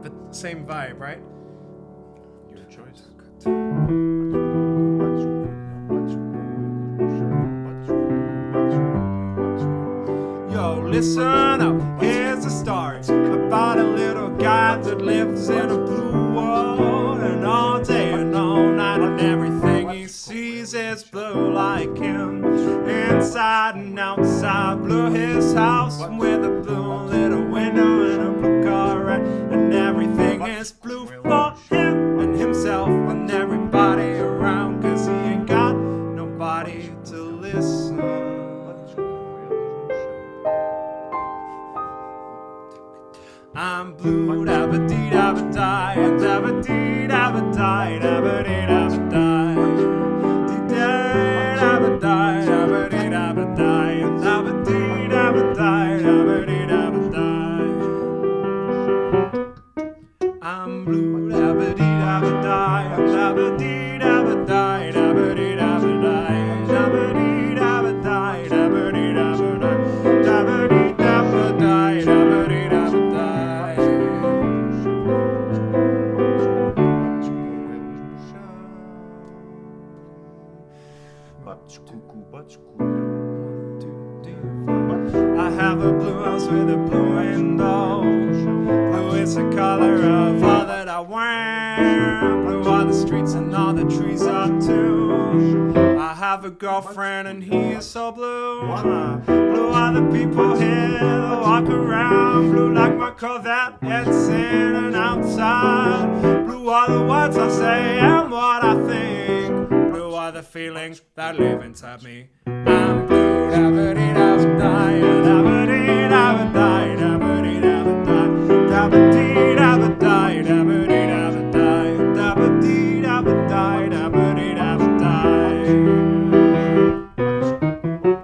But same vibe, right? Your choice. Yo, listen up, here's a story about a little guy that lives in a blue world. And all day and all night and everything he sees is blue like him. Inside and outside, blue his house with a blue little window and a blue car, and everything is blue for him and himself and everybody around, 'cause he ain't got nobody to listen. I'm blue, dabba-dee, dabba-die, and dabba-dee, dabba-die, dabba-dee, dabba-die. Dee-day, dabba-die, dabba-dee, dabba-die, and dabba-dee, dabba-die, dabba-dee, dabba-die. I'm blue, dabba-dee, dabba-die, and dabba-dee, dabba-die, dabba-dee, dabba-die, dabba-dee, dabba-die, dabba-dee, dabba-die, dabba-dee, dabba-die, dabba-dee, dabba-die. I have a blue house with a blue window. Blue is the color of all that I wear. Blue are the streets and all the trees are too. I have a girlfriend and he is so blue. Blue are the people here that walk around. Blue like my Corvette, it's in and outside. Blue are the words I say and what I think. Blue are the feelings that live inside me. I'm blue, dabba-dee, dabba-die, dabba-dee, dabba-die, dabba-dee, dabba-die, dabba-dee, dabba-die, dabba-dee, dabba-die, dabba-dee, dabba-die, dabba-dee, dabba-die.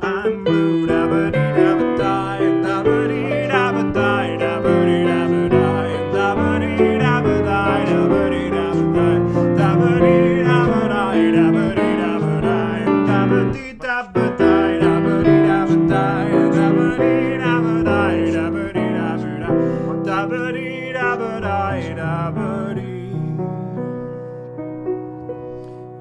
I'm blue, dabba-dee, dabba-die, dabba-dee, dabba-die, dabba-dee, dabba-die, dabba-dee, dabba-die, dabba-dee, dabba-die, dabba-dee, dabba-die, dabba-dee, dabba-die, dabba-dee, dabba-die, dabba-dee, dabba-die, dabba-dee, dabba-die, dabba-dee, dabba-die, dabba-dee.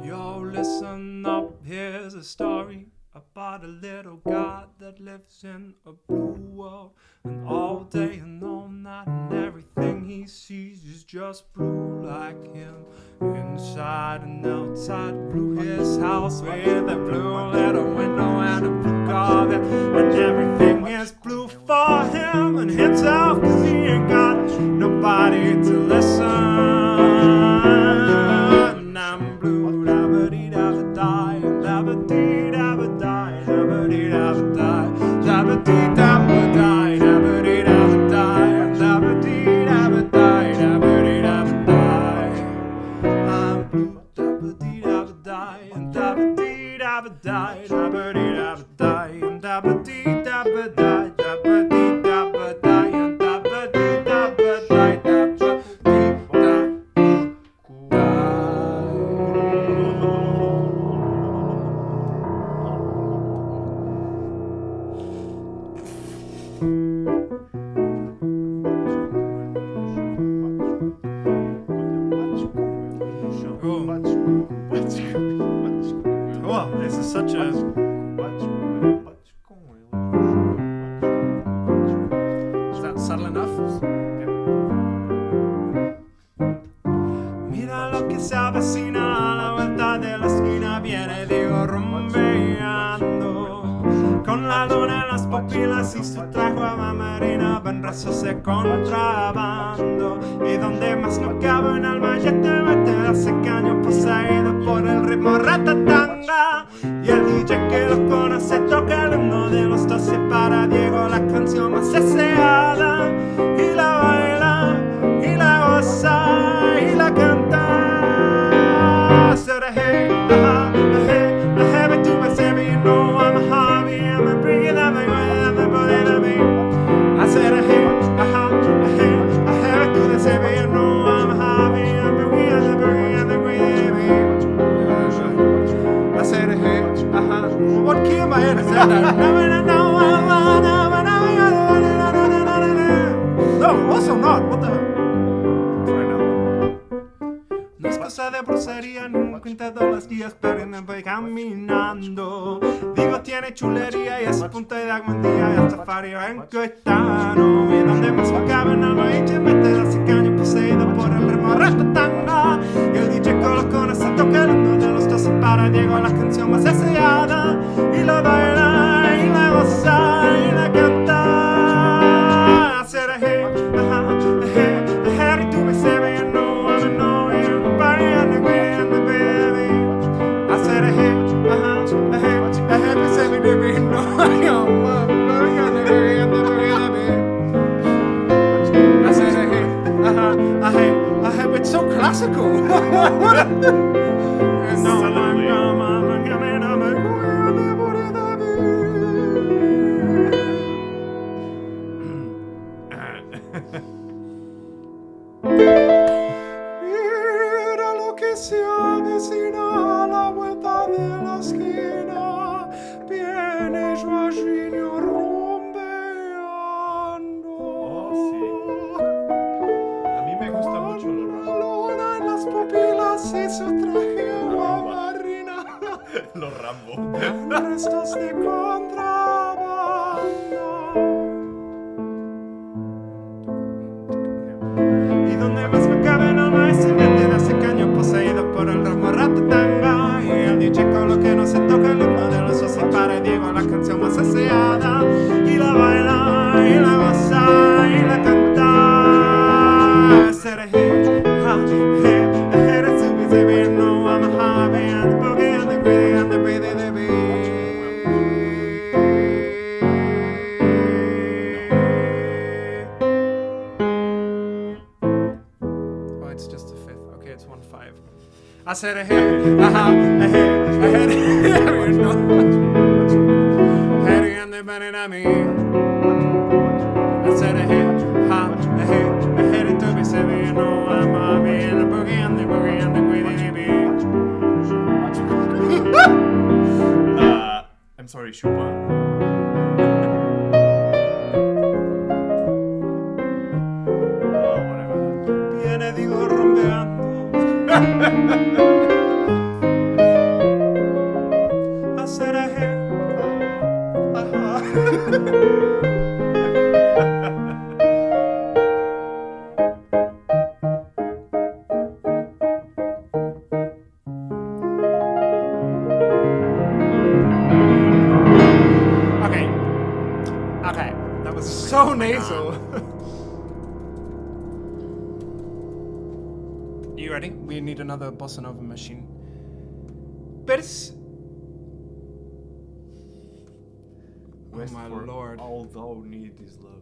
Yo, listen up, here's a story about a little guy that lives in a blue world. And all day and all night and everything he sees is just blue like him. Inside and outside, blew his house with a blue little window and a blue carpet, and everything is blue for him and himself, 'cause he ain't got nobody to listen. I'm blue, dabba-dee-dabba-die, dabba-dee-dabba-die, dabba-dee-dabba-die, dabba-dee-dabba-die, dabba-dee-dabba-die, dabba-dee-dabba-die, dabba-dee-dabba-die. I'm blue, dabba-dee-dabba-die, and dabba-dee-dabba-die, dabba-dee-dabba-die, and dabba-dee-dabba-die, dabba-dee-dabba-die, and dabba-dee-dabba-die, Oh, this is such a... Is that subtle enough? Mira lo que se avecina a la vuelta de la esquina, viene Diego rumbeando, con la luna en las pupilas y su traje a marina, ven rezos de contrabando, y donde más no cabe un alma ya te mete hace caño poseído por el ritmo ratatanga, y el DJ que lo conoce toca el himno de los 12 para Diego, la canción más deseada, y la baila, y la goza, y la canta. Said hey, hey, but to my baby, you know I'm a hobby, I'm a bring it up, I'm a put it up, I said hey, but to the baby, you know I'm a hobby, I'm bringing it up, I said hey, what came in my head? I said no, also not, what the? No es cosa de brucería, en un quinteto los días, pero me voy caminando. Digo, tiene chulería y es punto de agüendía, y hasta fario en Coetano. Y donde más me cabe en alma y te mete la cicaña poseído por el ritmo ratatanga. Y el DJ con los conos se toca el himno de los 12 para Diego, la canción más deseada. Y la baila, y la goza, y la canta. Hacer hey, hey, tú me sabes, you know I'm a know, everybody and the way and the baby. I said hey, me say me baby, you know I am and the way and the baby. I said hey, it's so classical. And now I'm coming, I'm a Mira lo que se avecina a la vuelta de la esquina, viene João rumbeando. Oh, sí. A mí me gusta mucho los La luna en las pupilas y su traje agua marina. Los Rambo. Restos de contrabando. Y donde más me cabe no más se mete de hace caño poseído por el ritmo ratatanga. Y el DJ con lo que no se toca el himno de los 12 para Diego, la canción más deseada. Y la baila, y la goza, y la canta. Seré hey, eres tu baby, no I'm a hobby, and the boogie and the gritty and the beat, the beat. Oh, it's just a fifth. Okay, it's 1/5. I said hey, Harry and the bunny and me. I said hey, to be saving, you know I'm a hobby, and the boogie and the gritty beat. I'm sorry, Schupa. Oh, whatever. Viene Diego rumbeando. Hacer hey, nasal. You ready? We need another bossa nova machine. Pers. West my for lord. All thou need is love.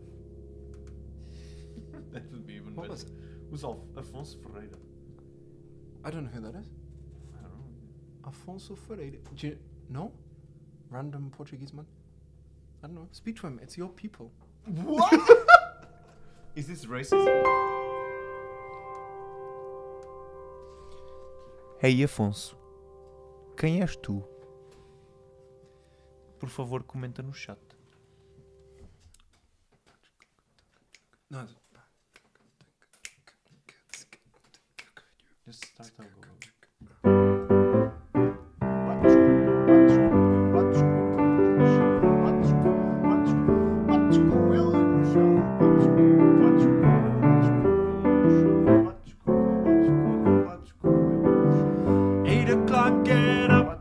That would be even What better. was it? Who's Afonso Ferreira? I don't know who that is. I don't know. Afonso Ferreira. Do you know? Random Portuguese man. I don't know. Speak to him. It's your people. What? Is this racist? Hey Afonso, quem és tu? Por favor, comenta no chat. No. Just start over.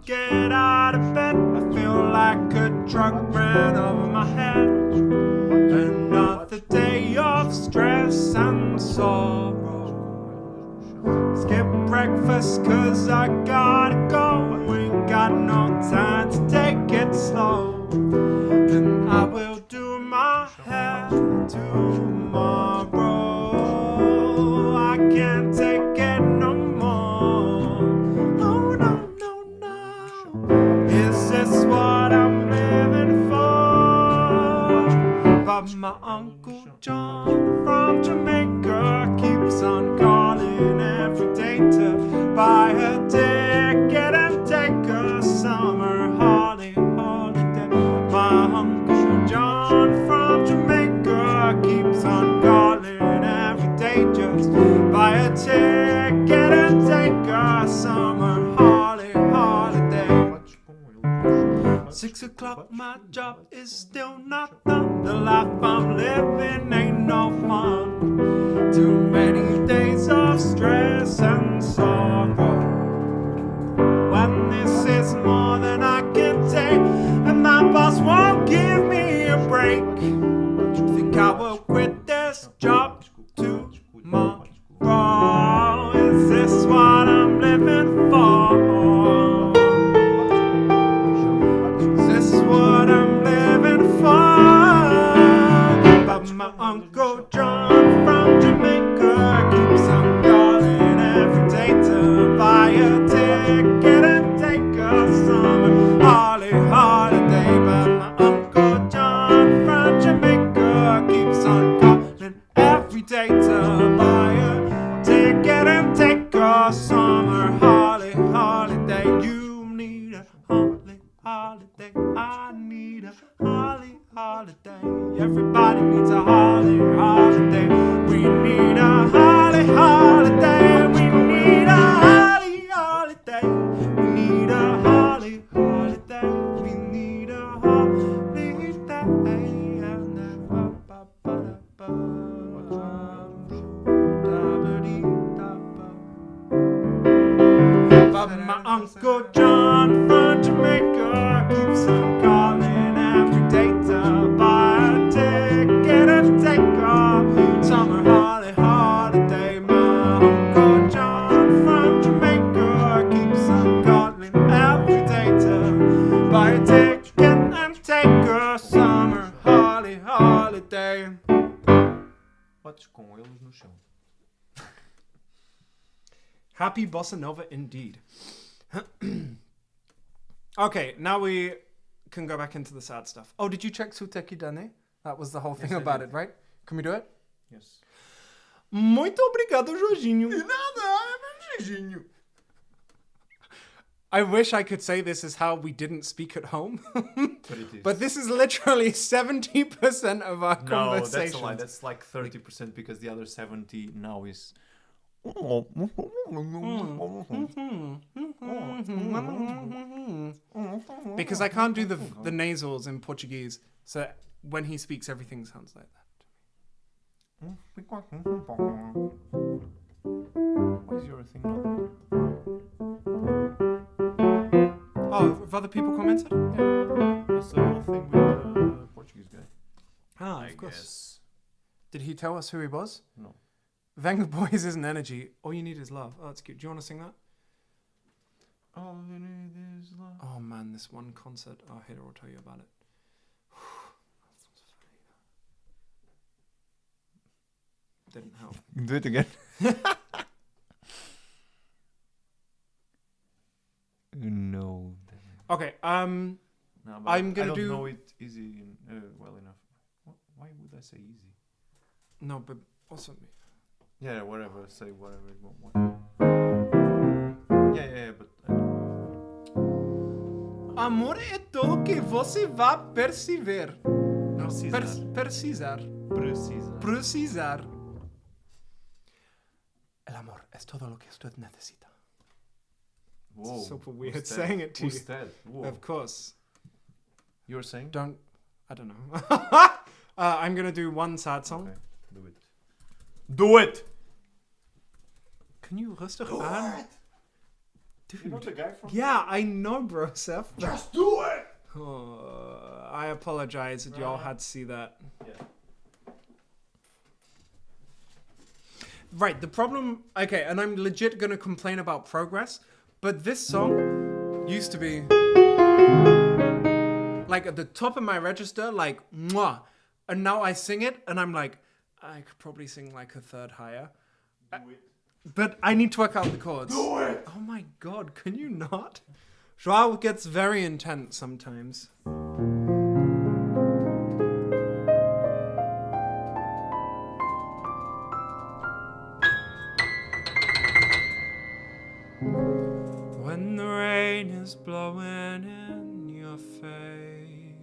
Get out of bed. I feel like a truck ran over my head. Another day of stress and sorrow. Skip breakfast cause I gotta go. Ain't got no time to take it slow. And I will do my hair tomorrow. I can't take it no more. Oh no, no, no. Is this what I'm living for? But my Uncle John from Jamaica keeps on calling every day to buy a ticket and take a summer holiday. My Uncle John from Jamaica keeps on calling every day just buy a ticket and take a summer holiday. 6 o'clock, my job is still not done. The life I'm living ain't no fun. Too many days of stress and sorrow. When this is more than I can take, and my boss won't give me a break. Think I will quit this job tomorrow. Is this what I'm living for? What I'm living for. But my Uncle John from Jamaica keeps on calling every day to buy a ticket and take a summer holiday. But my Uncle John from Jamaica keeps on calling every day to buy a ticket and take a summer holiday. You need a holiday. I need a holiday. Everybody needs a holiday. We need a holiday. We need a holiday. We need a holiday. We need a But my Uncle John from Jamaica keeps on calling every day to buy a ticket and take a summer holiday. My Uncle John from Jamaica keeps on calling every day to buy a ticket and take a summer holiday. Podes com eles no chão. Happy bossa nova indeed. Okay, now we can go back into the sad stuff. Oh, did you check Suteki Dane? That was the whole thing about it, right? Can we do it? Yes. Muito obrigado, Jorginho. De nada, Jorginho. I wish I could say this is how we didn't speak at home. But it is. But this is literally 70% of our No, conversation. that's a lie. That's like 30% because the other 70 now is... Because I can't do the nasals in Portuguese, so when he speaks, everything sounds like that. Why is your thing not? Oh, have other people commented? Yeah. That's the whole thing with the Portuguese guy. Ah, I of course. guess. Did he tell us who he was? No. Venga Boys isn't energy. All you need is love. Oh, that's cute. Do you want to sing that? All you need is love. Oh man, this one concert. Oh, Hater will tell you about it. Didn't help. Do it again. No. Okay. No, but I'm gonna I don't do- know it easy well enough. Why would I say easy? No, but also. Yeah, whatever. Say whatever you want. Yeah, but. Amor é tudo que você vai perceber. Precisar. Precisar. El amor es todo lo que usted necesita. Whoa. It's super weird who's that? saying it to Who's you. that? Whoa. Of course. You're saying? I don't know. I'm gonna do one sad song. Okay, do it. Do it! Can you rustig aan? You know the guy from... Yeah, I know, bro, Seth. Just do it! Oh, I apologize that y'all had to see that. Yeah. Right, the problem... Okay, and I'm legit gonna complain about progress, but this song used to be... like at the top of my register, like, mwah. And now I sing it, and I'm like, I could probably sing like a third higher. Do it. But I need to work out the chords. Do it! Oh my god, can you not? João gets very intense sometimes. When the rain is blowing in your face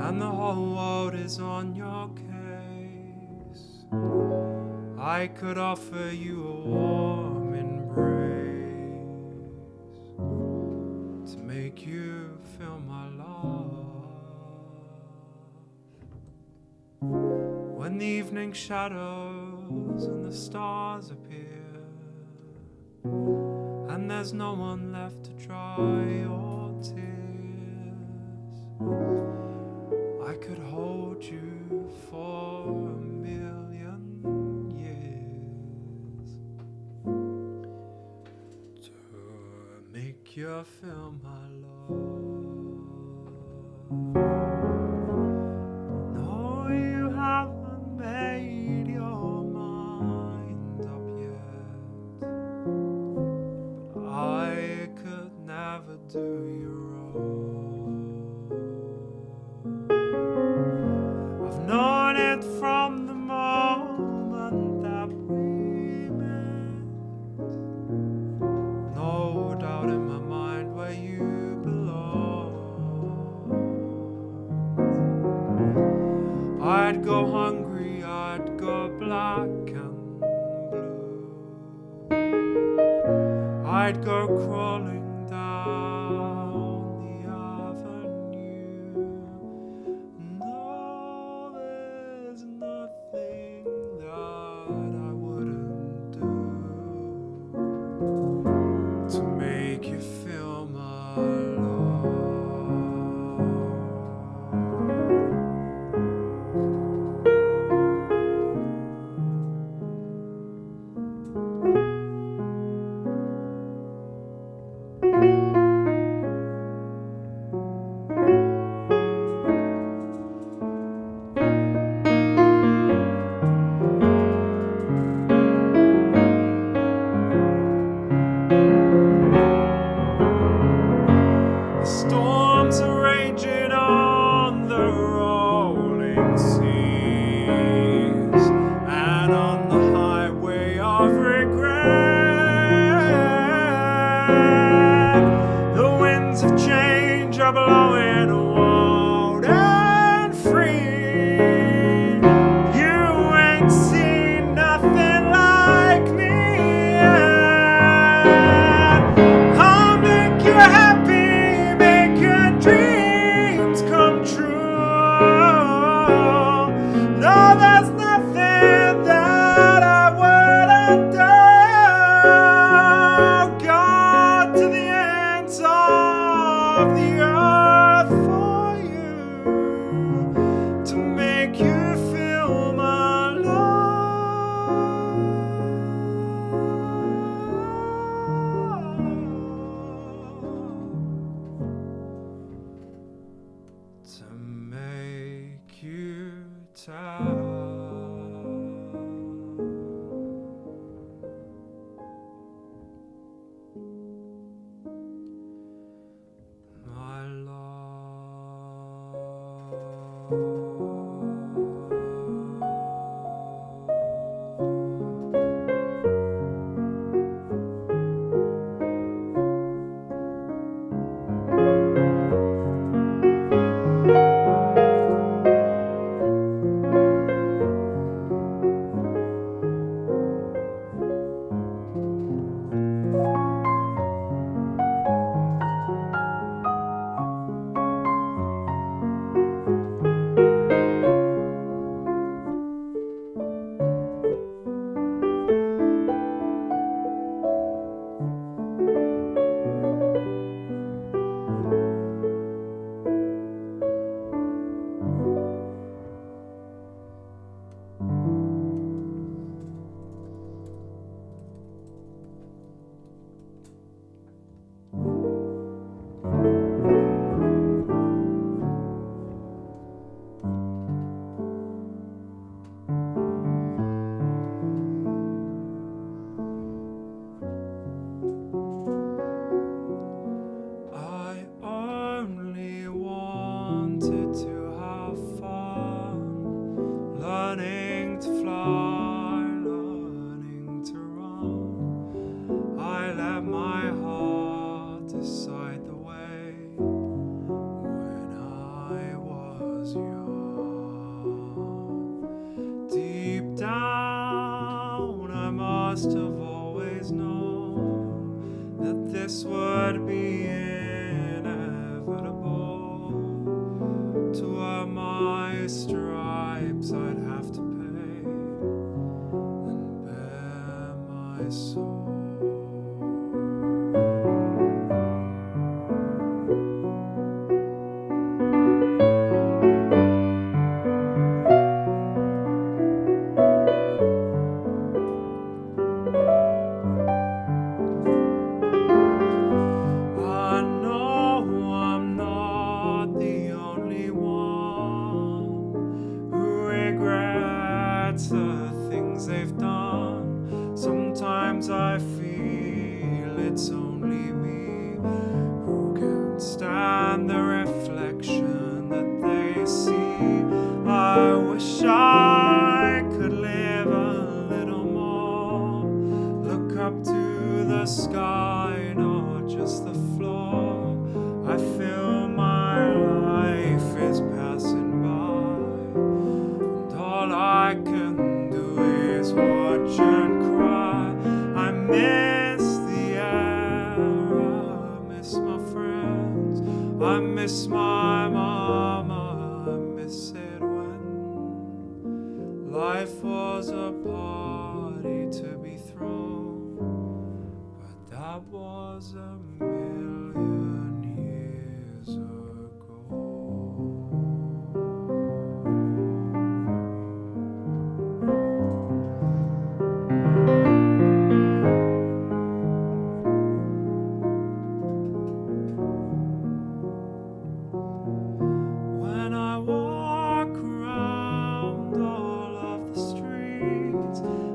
and the whole world is on your case, I could offer you a warm embrace to make you feel my love. When the evening shadows and the stars appear and there's no one left to dry your tears, I could hold you for a million years to make you feel my love. No, you haven't made your mind up yet, but I could never do you wrong. I've known it from the moment that we met. No doubt in my mind where you belong. I'd go hungry, I'd go black and blue. I'd go crawling down the avenue. No, there's nothing that I wouldn't do to make you feel my love. The storms are raging on the rolling seas and on the highway of regret. The winds of change are blowing wild and free. You ain't seen nothing like me yet. I'll make you happy, make your dreams come true. No, there's nothing that I wouldn't do. Go to the ends of the earth for you. must have always known that this would be inevitable. To wear my stripes I'd have to pay and bare my soul. The things they've done. Sometimes I feel it's only me who can't stand the reflection that they see. I wish I could live a little more, look up to the sky, not just the floor. I feel my life is passing by, and all I can watch and cry. I miss the air, I miss my friends, I miss my mama, I miss it when life was a party to be thrown, but that was a million years ago.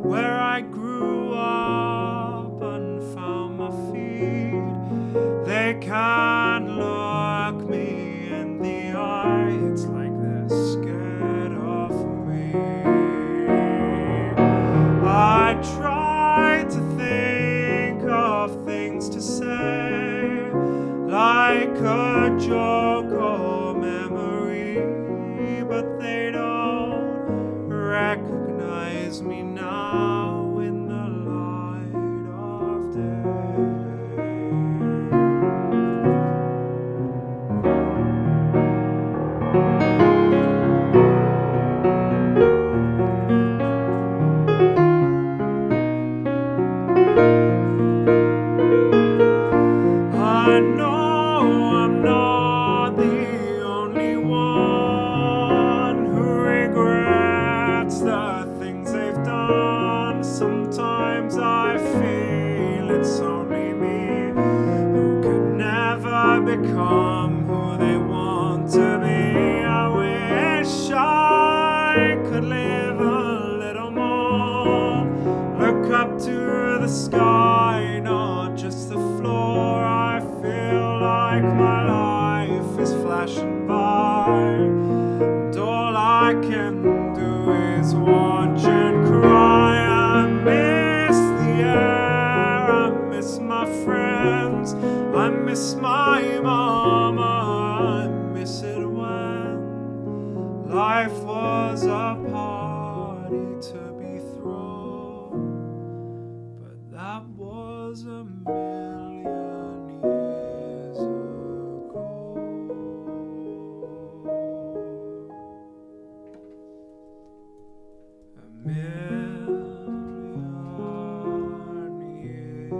Where I grew up and found my feet, they can't look me in the eye. It's like they're scared of me. I try to think of things to say, like a joke or memory, but they don't recognize me now in the light of day. I know I'm not the only one who regrets the things they've done. Sometimes I feel it's only me who could never become who they want to be. I wish I could live a little more, look up to the sky, not just the floor. I feel like my life is flashing by, and empty throat, but that was a million years ago. A million years.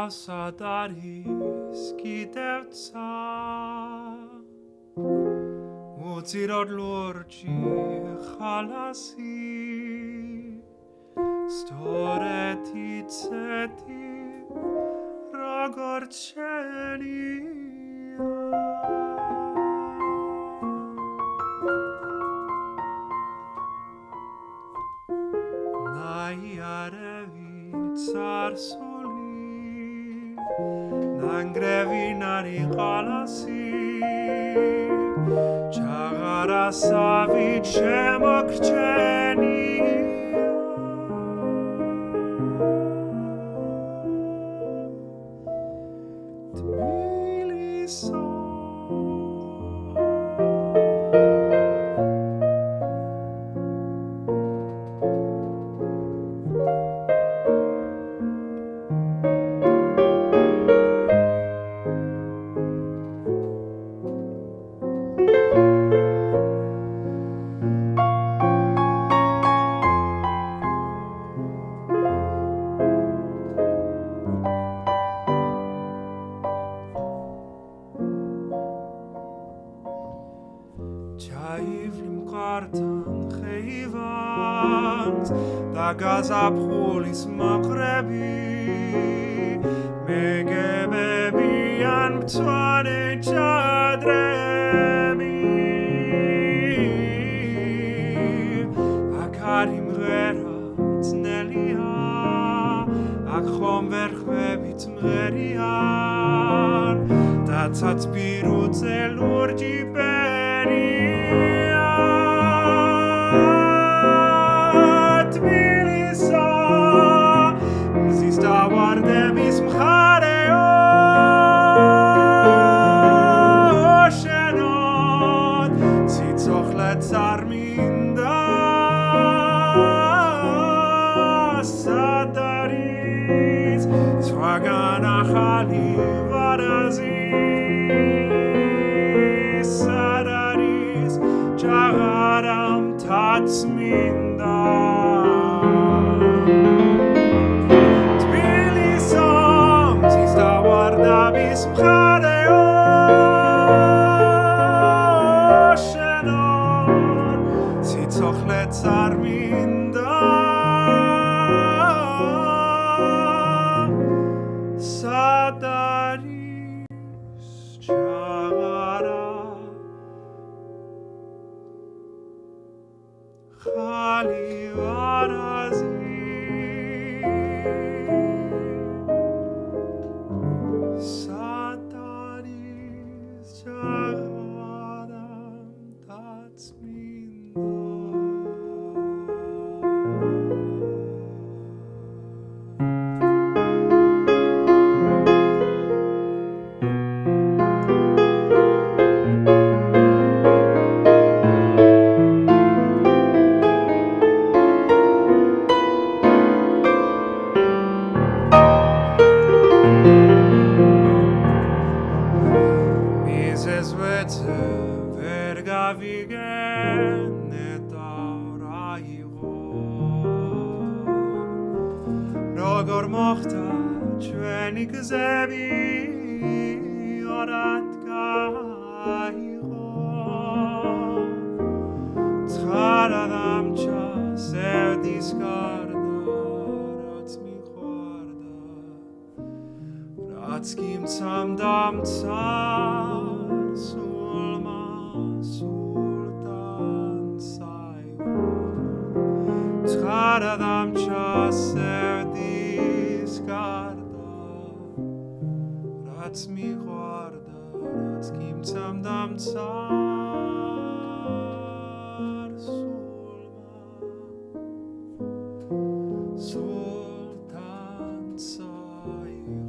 Սադարիս գիտևցա ու ծիրոտ լուրջի խալասի ստորետի ծետի ռագորչենի նայի արևի ծարսուլի Nangrevinari qalasi Chagarasavi chemokcheni Tbilisi Gazaphulis maqrebi megebebian mtwane chadremi akarim ghera tnelia akhom verkhvebit mgherian tatsat pirut elurgi Khali Warazi Sataris Jagadam That's Mises Widz vergavigen et aurairo Rogor mochta Chwenik zebi Orat gairo Tcharadam cha Sev diskarda Rats mi chorda Ratskim tsam dam tsar Sulma sultan sayo Tcharadam cha Sev diskarda Rats mi chorda Ratskim tsam dam tsar Sulma sultan sayo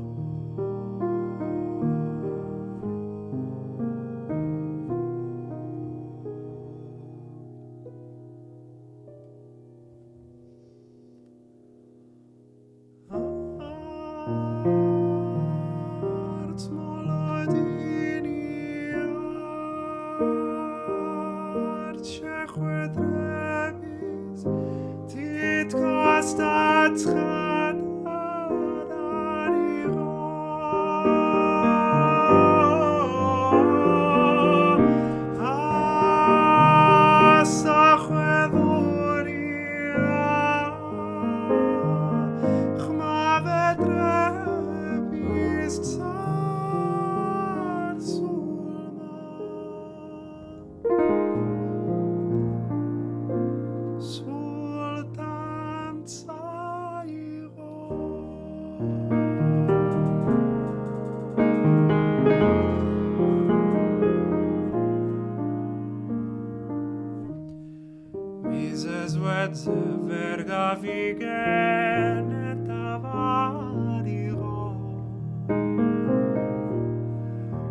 Arts molodini Archechwedrebis Tit kostat Sultan Sairo Mises Widz vergavigen et avariro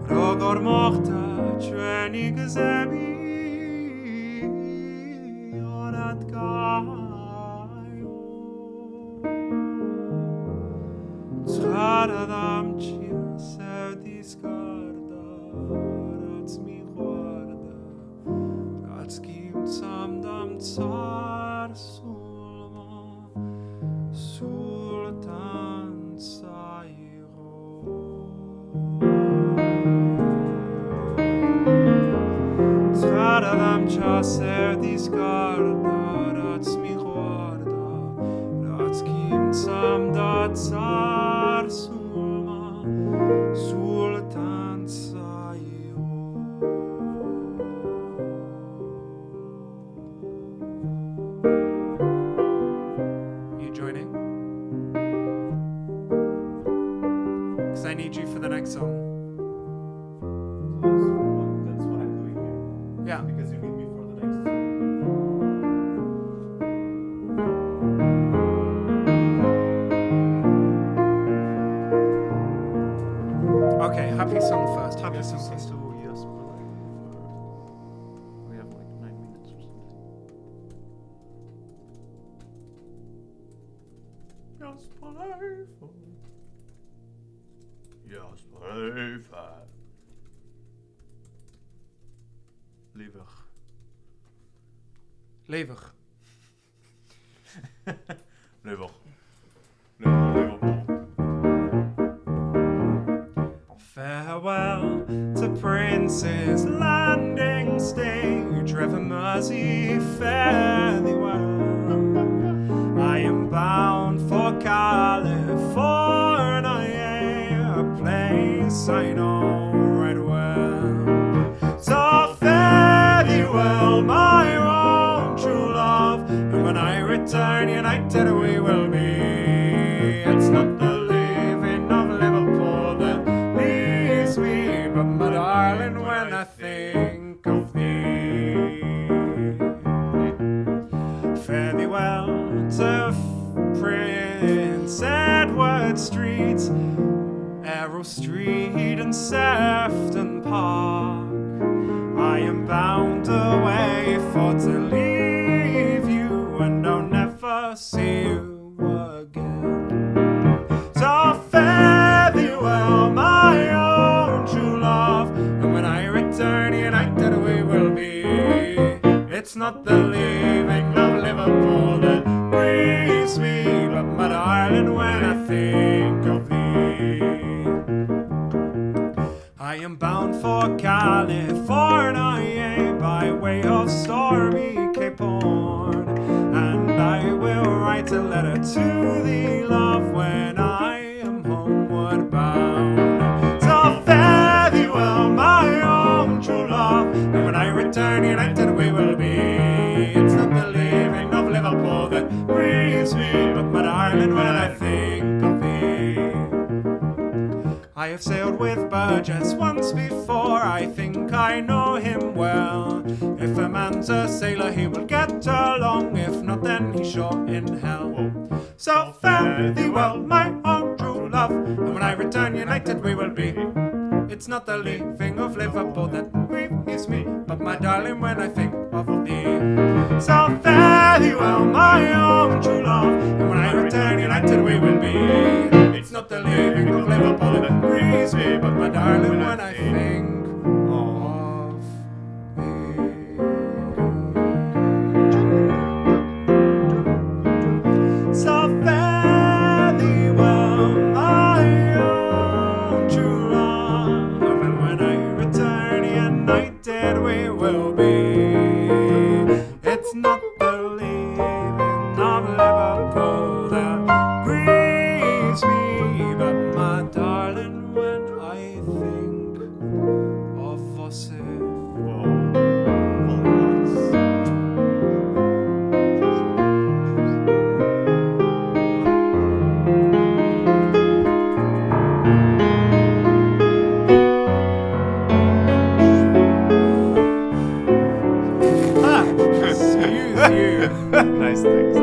Rogor mochta Chwenik zebi Orat gaio Tcharadam chia Sev diskarda Rats mi chorda Ratskim tsam dam tsar Sulma sultan sairo Tcharadam cha Sev diskarda Rats mi chorda Ratskim tsam da tsar Sulma sultan sairo You joining? Because I need you for the next song. That's what I'm doing here. Yeah. Because you need me for the next song. Okay, happy song first. Happy Yes, song you first. say so, yes, but we have like 9 minutes or something. Yes, playful. Yes, playful. Lievig. Levig. Lievig. Lievig. Farewell to Prince's Landing stage, River Mersey, fare thee well. I am bound for California, a place I know right well. So fare thee well, my own true love, return, united we will be. It's not the leaving of Liverpool that leaves me, but my darling, when I think of thee. Fare thee well to Prince Edward Street, Arrow Street and Sefton Park. I am bound away for to leave you, and I'll never see you again. So fare thee well, my own true love, and when I return, united we will be. It's not the leaving of Liverpool that grieves me, but my darling, when I think of thee. I am bound for California by way of stormy Cape Horn, and I will write a letter to thee, love, when I am homeward bound. So fare thee well, my own true love, and when I return, united we will be. It's not the leaving of Liverpool that grieves me, but my darling, when I think of thee. I have sailed with Burgess once before, I think I know him well. If a man's a sailor, he will get along, if not, then he's sure in hell. So fare thee well, my own true love, and when I return, united we will be. It's not the leaving of Liverpool that grieves me, but my darling, when I think of thee. So fare thee well, my own true love, and when I return, united we will be. It's not the leaving of Liverpool that grieves me, but my darling, when I think of thee. So fare thee well, my own true love, and when I return, united we will be. It's not the leaving of Liverpool that grieves me, but my darling, when I think of você. Excuse you. Nice text.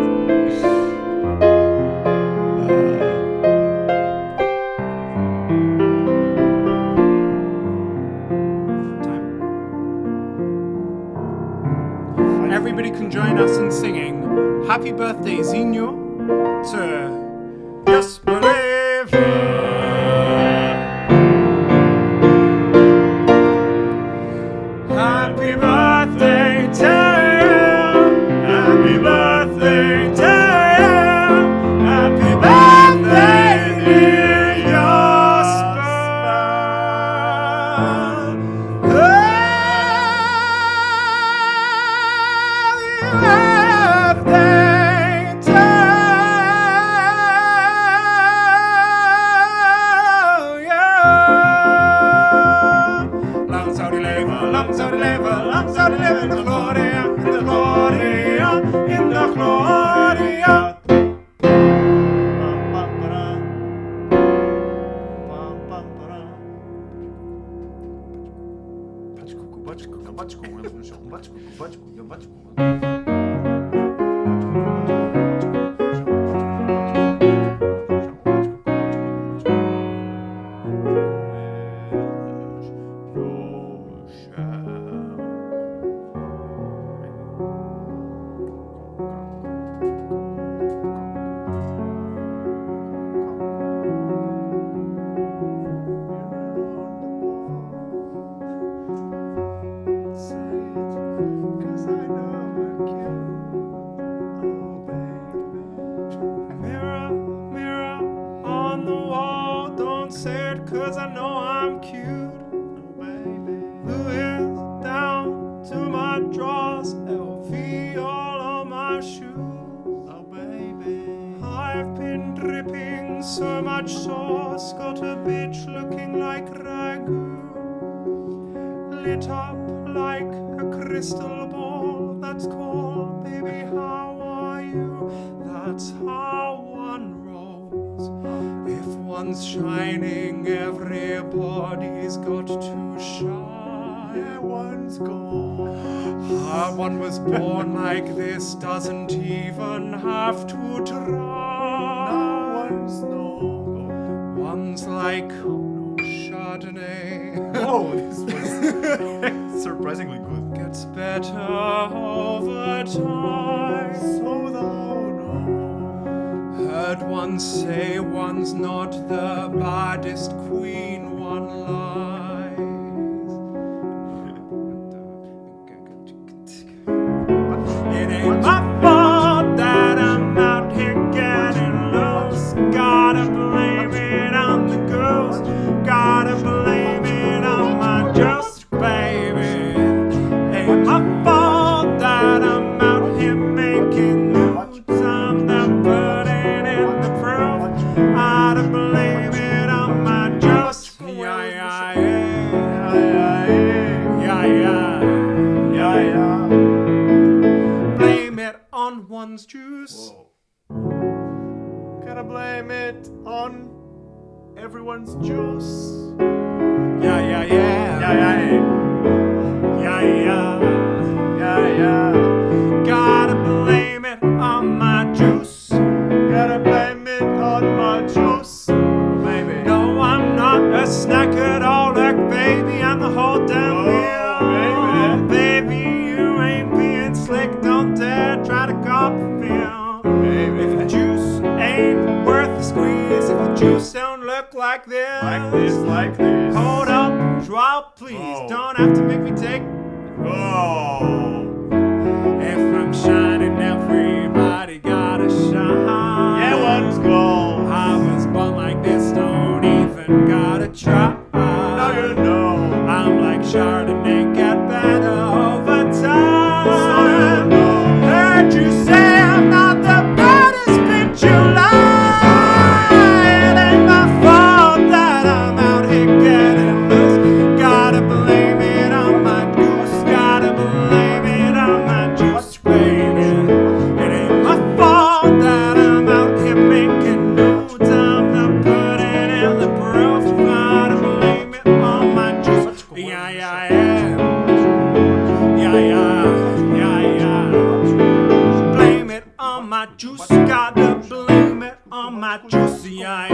Everybody can join us in singing Happy Birthday, Zinho, to Just Believe. Happy birthday to you. Happy birthday to you. Happy birthday, dear Jasper. Happy birthday to you. Lang zou die leven, lang zou die leven, lang zou die leven in de gloria, in de gloria, in de gloria. Cause I know I'm cute, baby. Louis down to my drawers, LV all on my shoes, oh baby. I've been dripping so much sauce, got a bitch looking like ragu, lit up like a crystal ball that's called, baby, how are you? sun's shining, everybody's got to shine. Yeah, one's gone. One was born like this, doesn't even have to try. Now one's no. One's like Chardonnay. Oh, this was surprisingly good. Gets better over time. So no. Heard one say one's not the baddest queen, one lies. It ain't my fault that I'm out here getting loose. Gotta blame it on the ghost. Gotta blame it on my just baby. Ain't my fault that I'm out here making news. I'm not putting in the proof. Gotta blame it on my just. Yeah, yeah, yeah. Yeah, yeah. Blame it on one's juice. Whoa. Gotta blame it on everyone's juice. Yeah, yeah, yeah. Yeah, yeah. Gotta blame it on my juice. Gotta blame it on my juice. Baby. No, I'm not a snackaholic, baby. I'm the whole damn meal. Baby, you ain't being slick. Don't dare try to cop the film. Baby. If the juice ain't worth the squeeze, if the juice don't look like this, Like this. hold up, João, please. Oh. Don't have to make me take. Oh. If I'm shining, everybody gotta shine. Yeah, one's gone. I was born like this, don't even gotta try. Now you know. I'm like Chardonnay, get better over So time. you know. Heard you say I'm not the baddest bitch you like. It ain't my fault that I'm out here getting loose. Gotta blame it on my goose. Gotta blame it on my juice, baby. It ain't my fault that I'm out here making nudes. I'm not putting in the proof. Gotta blame it on my juice. Yeah, yeah, yeah. Yeah. Blame it on my juice. Gotta blame it on my juice. Yeah.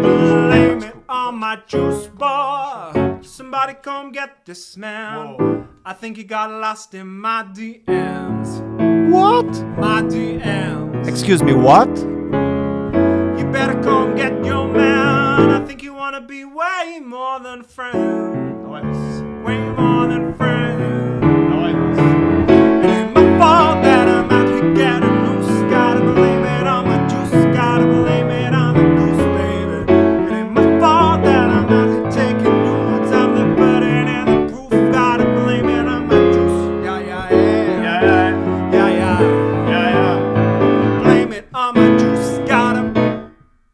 Blame it on my juice bar. Somebody come get this man. Whoa. I think he got lost in my DMs. What? My DMs. Excuse me, what? You better come get your man. I think you wanna be way more than friends. Way more than friends. It ain't my fault that I'm out here getting loose. Gotta blame it on my juice. Gotta blame it on the goose, baby. It ain't my fault that I'm out here taking nudes. I'm the putting in the proof. Gotta blame it on my juice. Yeah. Blame it on my juice. Gotta.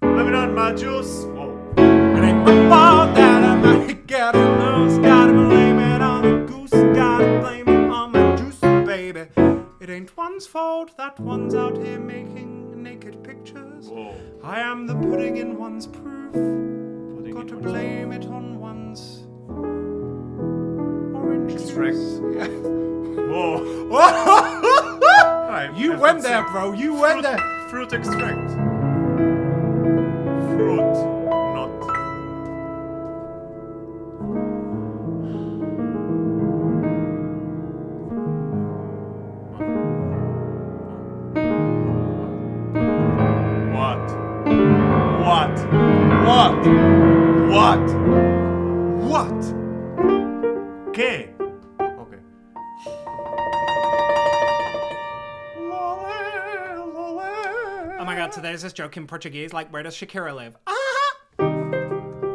Blame it on my juice. Whoa. It ain't my fault that I'm out here getting loose. Gotta blame it on the goose. Gotta blame it on my juice, baby. It ain't one's fault that one's out here making naked pictures. Whoa. I am the pudding in one's proof. Putting Got it to on blame it on one's orange Extract. juice. Yeah. Whoa. You went there, bro. You went there. Fruit extract. Fruit, not. What? ¿Qué? Okay. Oh my god, so there's this joke in Portuguese, like, where does Shakira live?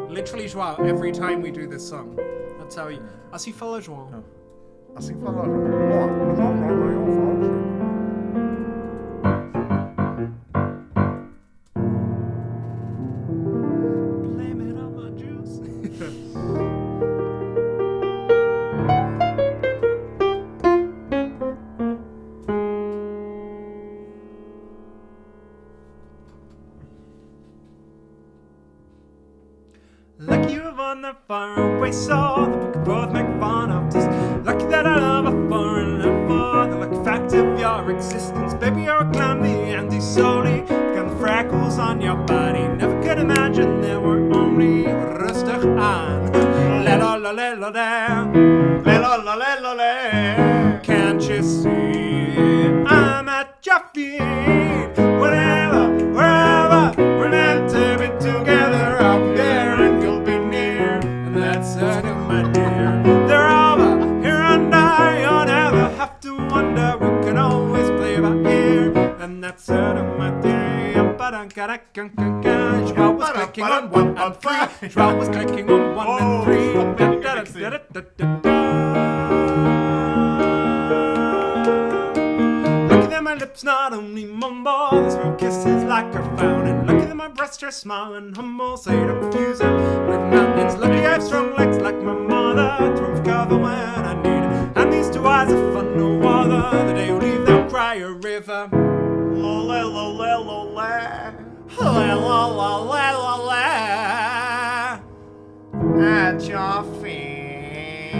Literally, João, every time we do this song. That's how he... Assim fala, João. Assim fala. Eu falo. Blame it on my juice. we saw that we could both make fun of. Just lucky that I love a foreign and for the lucky fact of your existence. Baby, you're a clumsy and solely got the freckles on your body. Never could imagine there were only rustig aan. Can't you see I'm at your feet? Whenever, wherever we're meant to be together, I'll be there and you'll be near. And that's certain, my dear. They're over here and I. You'll never have to wonder. We can always play by ear. And that's certain, my dear. João was clicking on 1 and 3. João was clicking on 1 and 3. Lucky that my lips not only mumble, this real kisses like a fountain. Lucky that my breasts are small and humble, so you don't confuse them with mountains. Lucky I have strong legs like my mother, to cover when I need it. And these two eyes are fun no other. The day you leave, they'll cry a river. At your feet.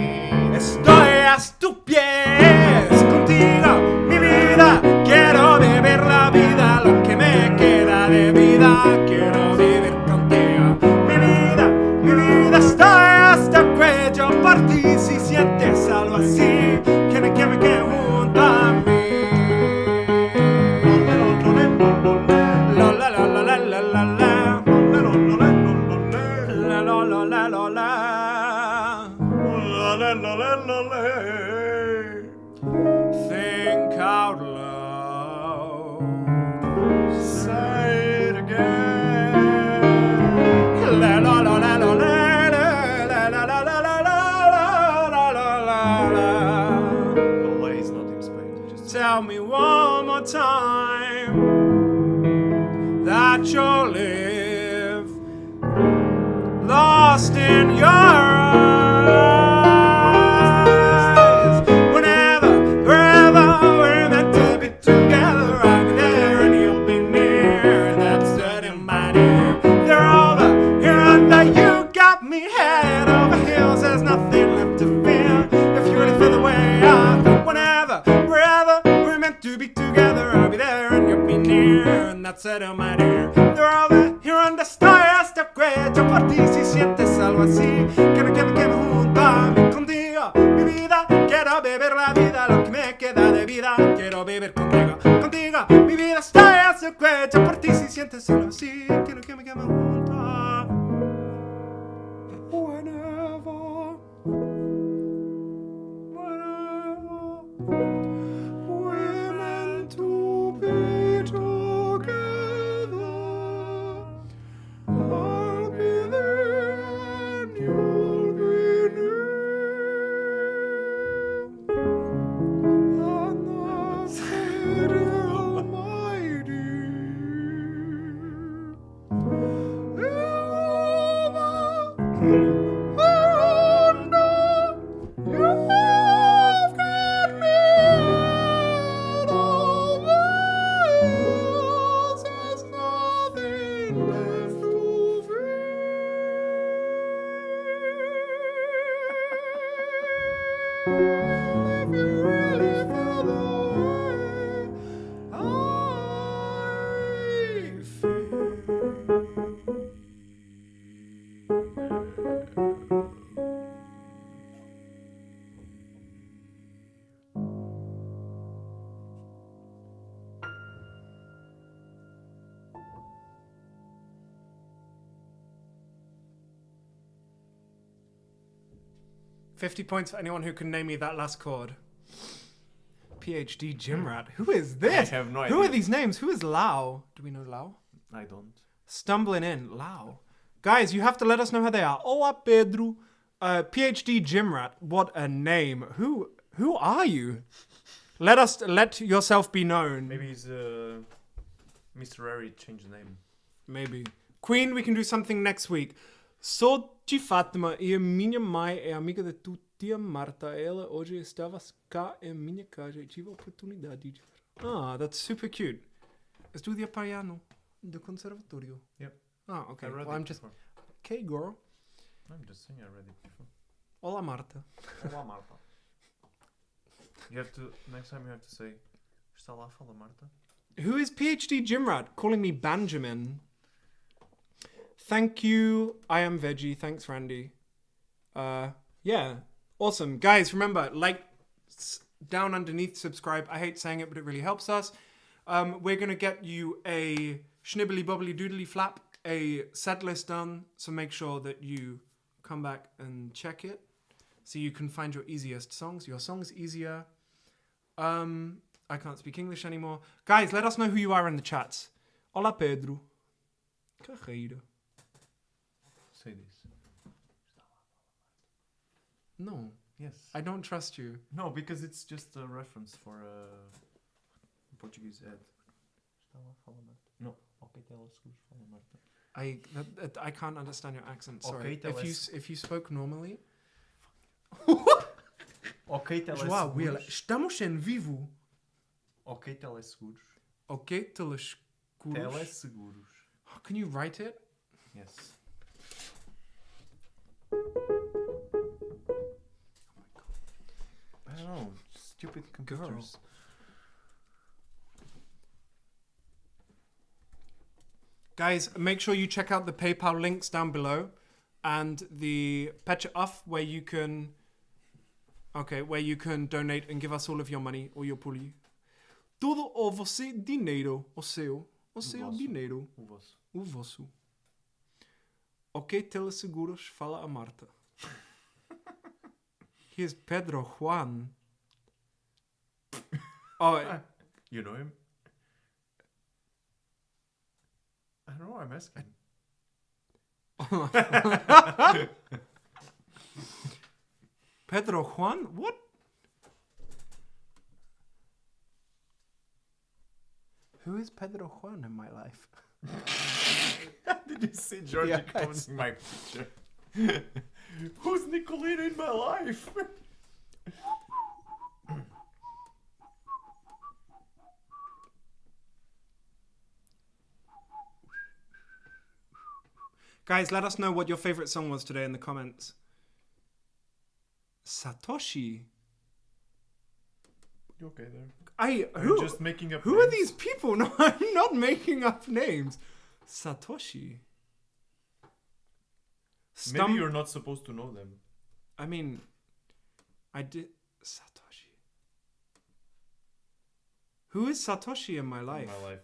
Estoy a tus pies, contigo, mi vida. Quiero vivir la vida, lo que me queda de vida. Quiero vivir contigo, mi vida, mi vida. Estoy hasta el cuello por ti, si sientes algo así, que me quede junto a mí. Think out loud. Say it again. La la la la la la la la la la la la la. La is not in Spain. Just Tell me one more time that you'll live lost in your eyes. Whenever, wherever we're meant to be together, I'll be there and you'll be near. That's certain, my dear. They're over here and there. You got me head over heels. There's nothing left to fear if you really feel the way I feel. Whenever, wherever we're meant to be together, I'll be there and you'll be near. And that's certain, my dear. They're over here and estoy hasta el cuello por ti, si sientes algo así, que me junto a mí, contigo, mi vida. Quiero vivir la vida, lo que me queda de vida. Quiero vivir contigo, contigo, mi vida. Estoy hasta el cuello por ti, si sientes algo así, quiero que me junto a mí. Whenever, we're meant to be together, I'll be there and you'll be near. And that's it, my dear. $50 points for anyone who can name me that last chord. PhD Gym Rat. Who is this? I have no Who idea. are these names? Who is Lau? Do we know Lau? I don't. Stumbling in. Lau. Guys, you have to let us know how they are. Olá, Pedro. PhD Gym Rat. What a name. Who are you? Let yourself be known. Maybe he's Mr. Rary changed the name. Maybe. Queen, we can do something next week. Sou de Fátima e a minha mãe é amiga da tua tia Marta. Ela hoje estava cá em minha casa e tive a oportunidade de ver. Ah, that's super cute. Estudia piano do conservatório. Yep. Ah, okay. I read Well, it I'm just... before. Okay, girl. I'm just saying I read it before. Hola, Marta. Olá, Marta. You have to, next time you have to say, está lá, fala Marta. Who is PhD Gymrat calling me Benjamin? Thank you. I am Veggie. Thanks, Randy. Yeah. Awesome. Guys, remember, down underneath, subscribe. I hate saying it, but it really helps us. We're going to get you a schnibbly bubbly doodly flap, a set list done. So make sure that you come back and check it so you can find your easiest songs. Your songs easier. I can't speak English anymore. Guys, let us know who you are in the chats. Hola, Pedro. Carreira. Say this. No, Yes. I don't trust you. No, because it's just a reference for a Portuguese ad. Está lá, fala Marta. No. Ok, telescopes, fala Marta. I can't understand your accent. Sorry. Okay, if you spoke normally. Ok, João, teleseguros. estamos em vivo. Ok, teleseguros. Ok, telescuros. Teleseguros. Oh, can you write it? Yes. I don't know. Stupid computers. Guys, make sure you check out the PayPal links down below and the Patch It Off where you can donate and give us all of your money or your puli. Todo o você dinheiro, o seu dinheiro, O vosso. o vosso. Ok, teleseguros, fala a Marta. Here's Pedro Juan. Oh, You know him? I don't know, I'm asking. Pedro Juan? What? Who is Pedro Juan in my life? Did you see Georgie Yeah, commenting my picture? Who's Nicolina in my life? Guys, let us know what your favorite song was today in the comments. Satoshi. You okay there? Who? Just making up Who are names? these people? No, I'm not making up names. Satoshi. Maybe you're not supposed to know them. I mean, I did. Satoshi. Who is Satoshi in my life? In my life.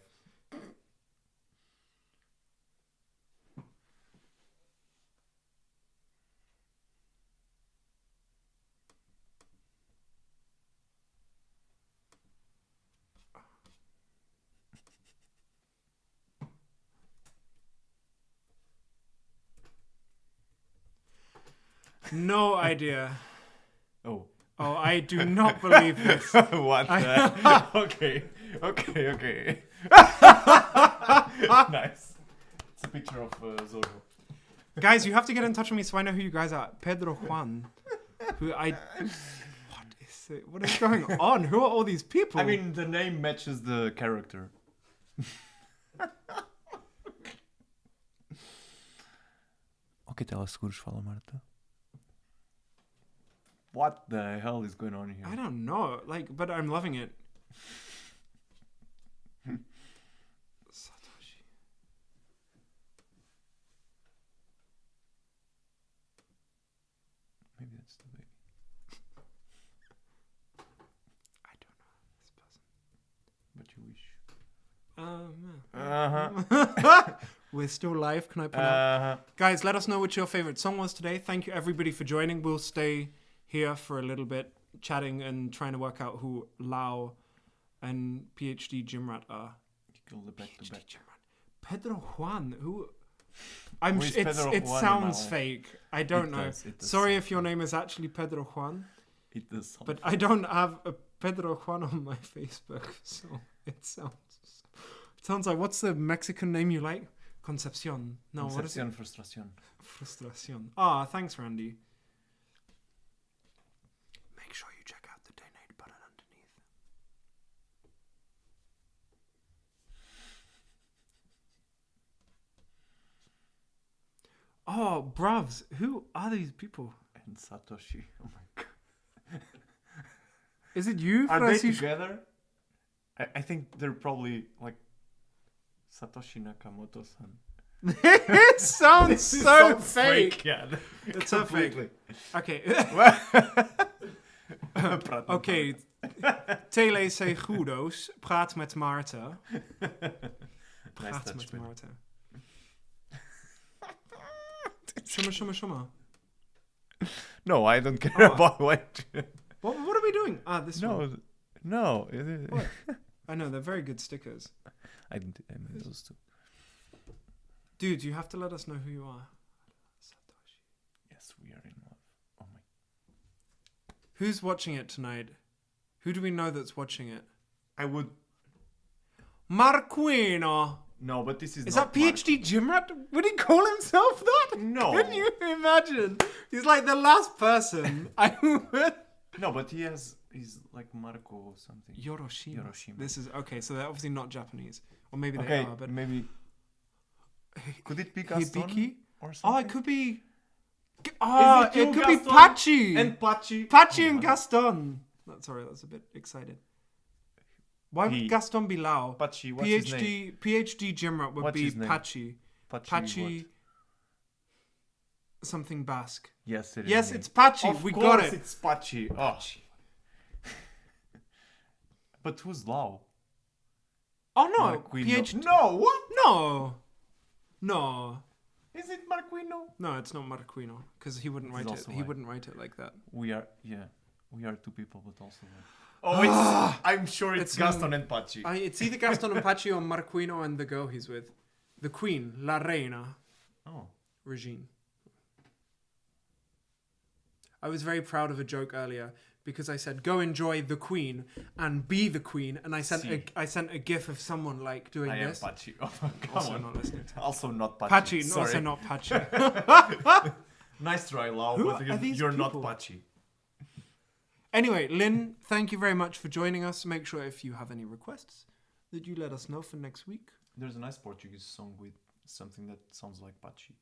No idea. Oh. Oh, I do not believe this. What the? Okay. Nice. It's a picture of Zorro. Guys, you have to get in touch with me so I know who you guys are. Pedro Juan. What is it? What is going on? Who are all these people? I mean, the name matches the character. Ok, telescuros, fala Marta. What the hell is going on here? I don't know. But I'm loving it. Satoshi. Maybe that's the baby. I don't know this person. But you wish. We're still live. Can I put out? Guys, let us know what your favorite song was today. Thank you everybody for joining. We'll stay here for a little bit, chatting and trying to work out who Lau and PhD Gymrat are. You go the back to back. Pedro Juan, who? Who is Pedro It Juan in sounds my life? fake. I don't know. It does Sorry sound if your name is actually Pedro Juan, It does sound but I don't have a Pedro Juan on my Facebook, so it sounds like, what's the Mexican name you like? Concepcion. No, what is it? Concepción, frustración. Frustración. Ah, thanks, Randy. Make sure you check out the donate button underneath. Oh, bruvs, who are these people? I and Satoshi. Oh my god. Is it you, Are they Francisco? together? I think they're probably like Satoshi Nakamoto-san. It sounds so fake. Yeah. It's so fake. Okay. Oké. Tele Seguros. Praat met Maarten. Praat met Maarten. Shuma. No, I don't care about what. What are we doing? This one. No. What? I know, they're very good stickers. I made those too. Dude, you have to let us know who you are. Satoshi. Yes, we are in love. Oh my. Who's watching it tonight? Who do we know that's watching it? I would. Marquino. No, but this is that not PhD gym rat? Would he call himself that? No. Can you imagine? He's like the last person I would. No, but he's like Marco or something. Yoroshima. This is okay, so they're obviously not Japanese. Or maybe they Okay, are, but maybe. Could it be Gaston Hibiki? or something? It could be. it It could be Gaston? Pachi. And Pachi. Pachi and Gaston. Sorry, that's a bit excited. Why would Gaston be Lao? Pachi, what's his name? PhD gym rat would What's be his name? Pachi. Pachi Something Basque. Yes, it is. Yes, it's Pachi. Of We course got it. It's Pachi. Oh. But who's Lao? Oh no, Marquino. PhD. No, what? No. Is it Marquino? No, it's not Marquino because he wouldn't This is write it. also He why. wouldn't write it like that. We are two people, but also one. Oh, I'm sure it's Gaston and Pachi. It's either Gaston and Pachi or Marquino and the girl he's with, the Queen, La Reina, Oh. Regine. I was very proud of a joke earlier because I said go enjoy the Queen and be the Queen, and I sent a gif of someone like doing I am this. Pachi. Oh, come Also on. not listening to Also not Pachi. Pachi, Sorry. also not Pachi. Nice try, Lau, Who but are these you're not people? Pachi. Anyway, Lynn, thank you very much for joining us. Make sure if you have any requests that you let us know for next week. There's a nice Portuguese song with something that sounds like Pachi.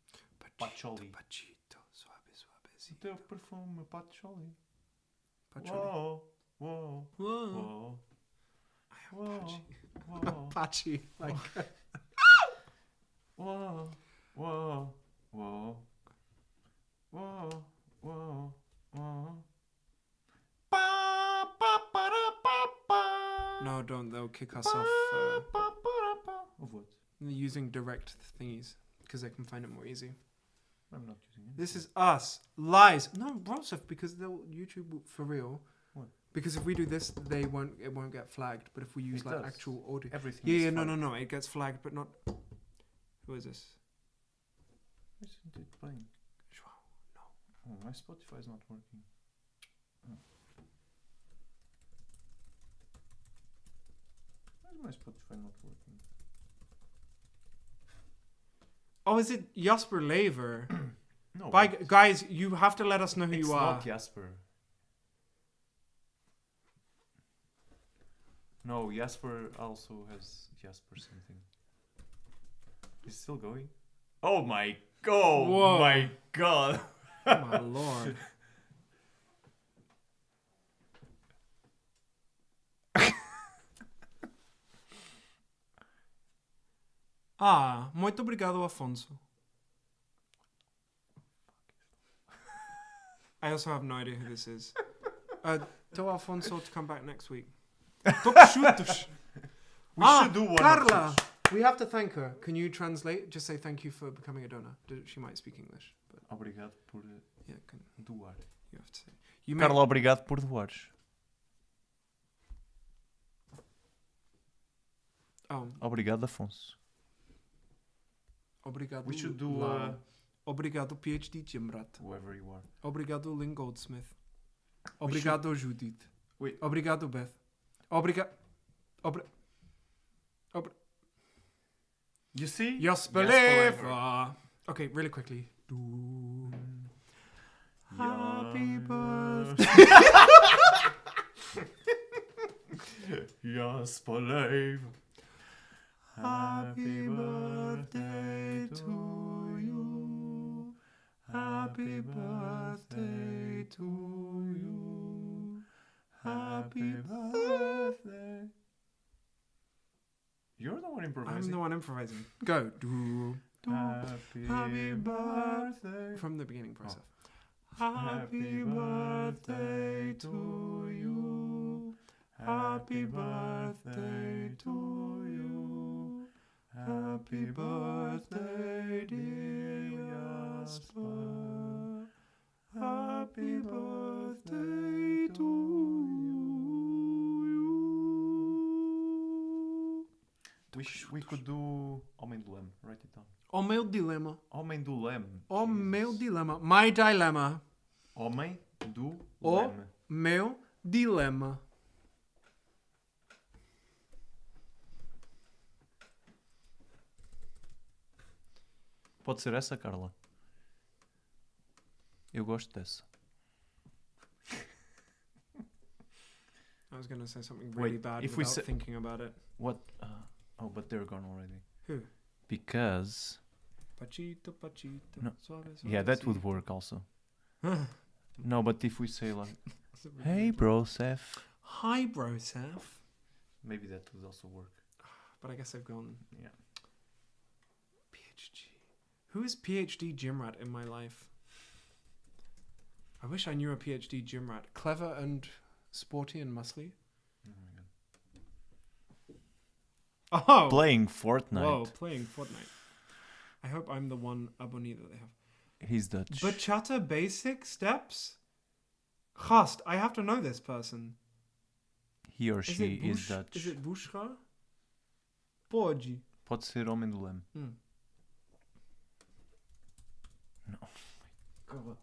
Pacholi. Pachito, suave. Teu perfume, Pacholi. Pacholi. Whoa. Whoa. Whoa. Pachi. Like, Whoa. no, don't. They'll kick us off Of what? using direct thingies because they can find it more easy. I'm not using it. This is us. Lies. No, Rosef, because they'll YouTube for real. What? Because if we do this, it won't get flagged. But if we use It like does. actual audio. Everything Yeah, is no. fine. It gets flagged, but not. Who is this? Isn't it playing? João. No. Oh, my Spotify is not working. Oh. Why is my Spotify not working? Oh, is it Jasper Lever? No. Bye, but guys. You have to let us know who it's you are. not Jasper. No, Jasper also has Jasper something. It's still going? Oh my god! Whoa. My god! Oh my lord. Muito obrigado, Afonso. I also have no idea who this is. Tell Afonso to come back next week. We should do one. Carla! Of each. We have to thank her. Can you translate? Just say thank you for becoming a donor. She might speak English. But Obrigado por yeah, doar. you have to say. You may, Carla, obrigado por doares. Obrigado, Afonso. Obrigado. We should do Obrigado, PhD Jimrat. whoever you are. Obrigado, Lynn Goldsmith. Obrigado, Judith. Wait. Obrigado, Beth. Obrigado. You see? Jasper Lever. Okay, really quickly. Happy birthday. Jasper Lever. Happy birthday to you. Happy birthday to you. Happy birthday. You're the one improvising. I'm the one improvising. Go. Do, do. Happy birthday. From the beginning process. Happy birthday to you. Happy birthday to you. Happy birthday, dear Jasper. Happy birthday to you. We could do Homem do Leme. Write it down. O meu dilema. Homem do Leme. O meu dilema. My dilemma. Homem do O Leme. meu dilema. Pode ser essa, Carla? Eu gosto dessa. I was going to say something really Wait, bad if we without say- thinking about it. What? Oh, but they're gone already. Who? Because... Pachito, pachito. No. Suave, Yeah, that would suavecito. work also. Huh. No, but if we say like... Is it really Hey, good? bro, Seth. Hi, bro, Seth. Maybe that would also work. But I guess I've gone Yeah. PhD. Who is PhD gym rat in my life? I wish I knew a PhD gym rat. Clever and sporty and muscly. Oh my god. Oh! Playing Fortnite. Whoa, playing Fortnite. I hope I'm the one abonnee that they have. He's Dutch. Bachata basic steps? Gast, I have to know this person. He or Is she it is Dutch. Is it Bushra? Pode. Pode ser Homem do Leme. Hmm. No. God.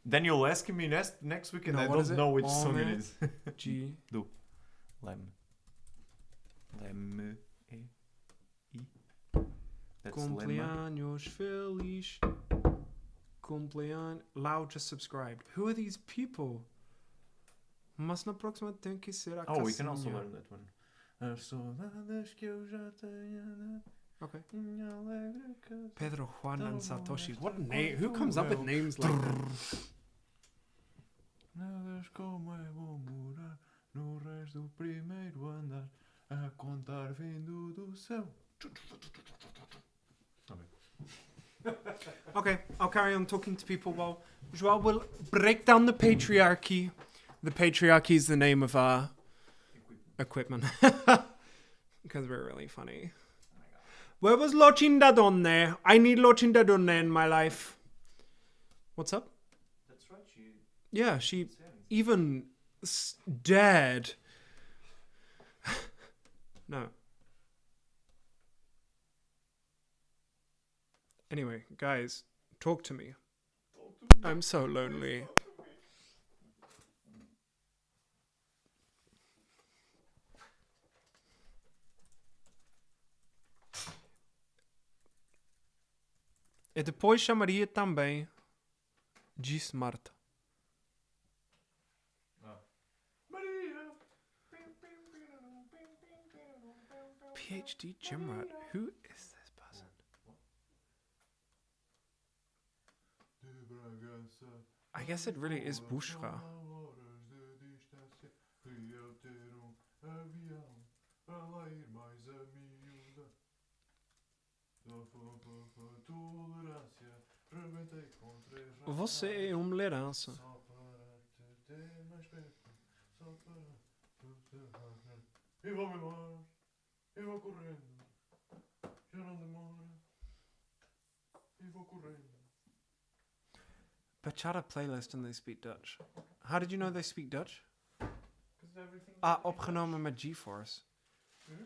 Then you'll ask me next week and No, I what don't is it? know which song it Homem. is. G. Leme. Leme. E. That's Lema. Cumpleaños feliz. Cumpleaños. Loud just subscribed. Who are these people? Mas na próxima tem que ser a Oh, we can also casinha. learn that one. As saudades que eu já tenho. Okay. Minha alegre casa. Pedro Juan and Satoshi. What name? Who comes up with names like that? Nada como é bom morar no resto do primeiro andar a contar vindo do céu. Okay, I'll carry on talking to people while João will break down the patriarchy. The patriarchy is the name of our equipment. Because we're really funny. Where was Locinda Donne? I need Locinda Donne in my life. What's up? That's right, she Yeah, she even dared. No. Anyway, guys, talk to me. I'm so lonely. E depois chamaria também, disse Marta. PhD gym rat. Who is this person? I guess it really is Bushra. Você é uma liderança. E vou-me embora, e vou correndo, já não demora, e vou correndo. Bachata playlist and they speak Dutch. How did you know they speak Dutch? Everything Opgenomen met GeForce. Hmm?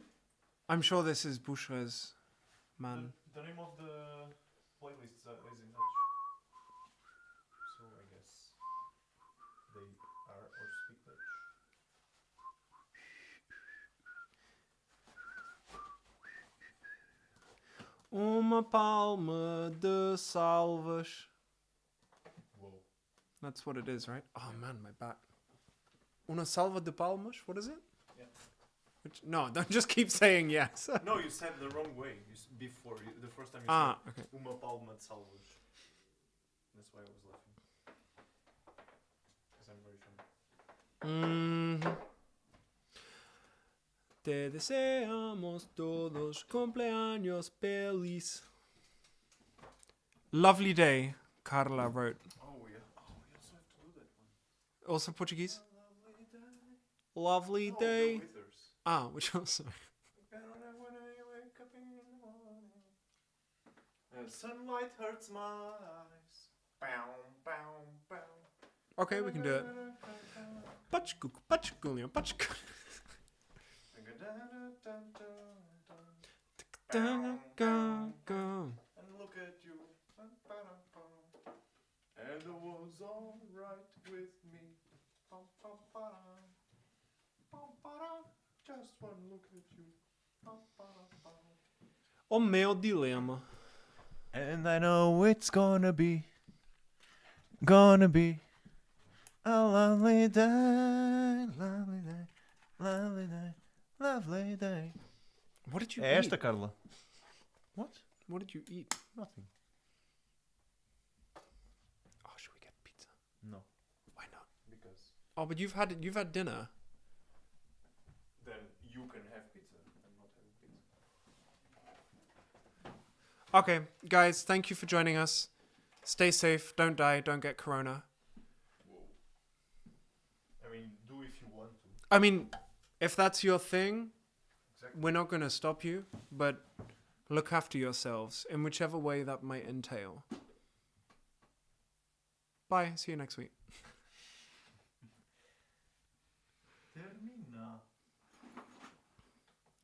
I'm sure this is Bushra's man. The name of the playlist is in Dutch. So I guess they are or speak Dutch. Uma palma de salvas. Whoa. That's what it is, right? Oh man, my back. Una salva de palmas? What is it? Yeah. No, don't just keep saying yes. No, you said the wrong way before. The first time you Ah, said okay. uma palma de salvas. That's why I was laughing. Because I'm very funny. Te deseamos todos cumpleaños feliz. Lovely day, Carla wrote. Oh yeah. Oh, we also have to do that one. Also Portuguese? Lovely day. Lovely Oh, day. the Withers. Ah, which also. When I wake up in the morning, and sunlight hurts my eyes. Bow, bow, bow. Okay, we can do it. Pachkuk, pachkulian, pachkuk. Go. And look at you. And it was alright with me. Just one look at you. O meu dilema. And I know it's gonna be a lovely day, lovely day, lovely day, lovely day. What did you É eat? esta, Carla. What? What did you eat? Nothing. Oh, should we get pizza? No. Why not? Because Oh, but you've had dinner. then you can have pizza and not have pizza. Okay, guys, thank you for joining us. Stay safe. Don't die. Don't get corona. Whoa. I mean, do if you want to. I mean, if that's your thing, Exactly. we're not going to stop you, but look after yourselves in whichever way that might entail. Bye. See you next week.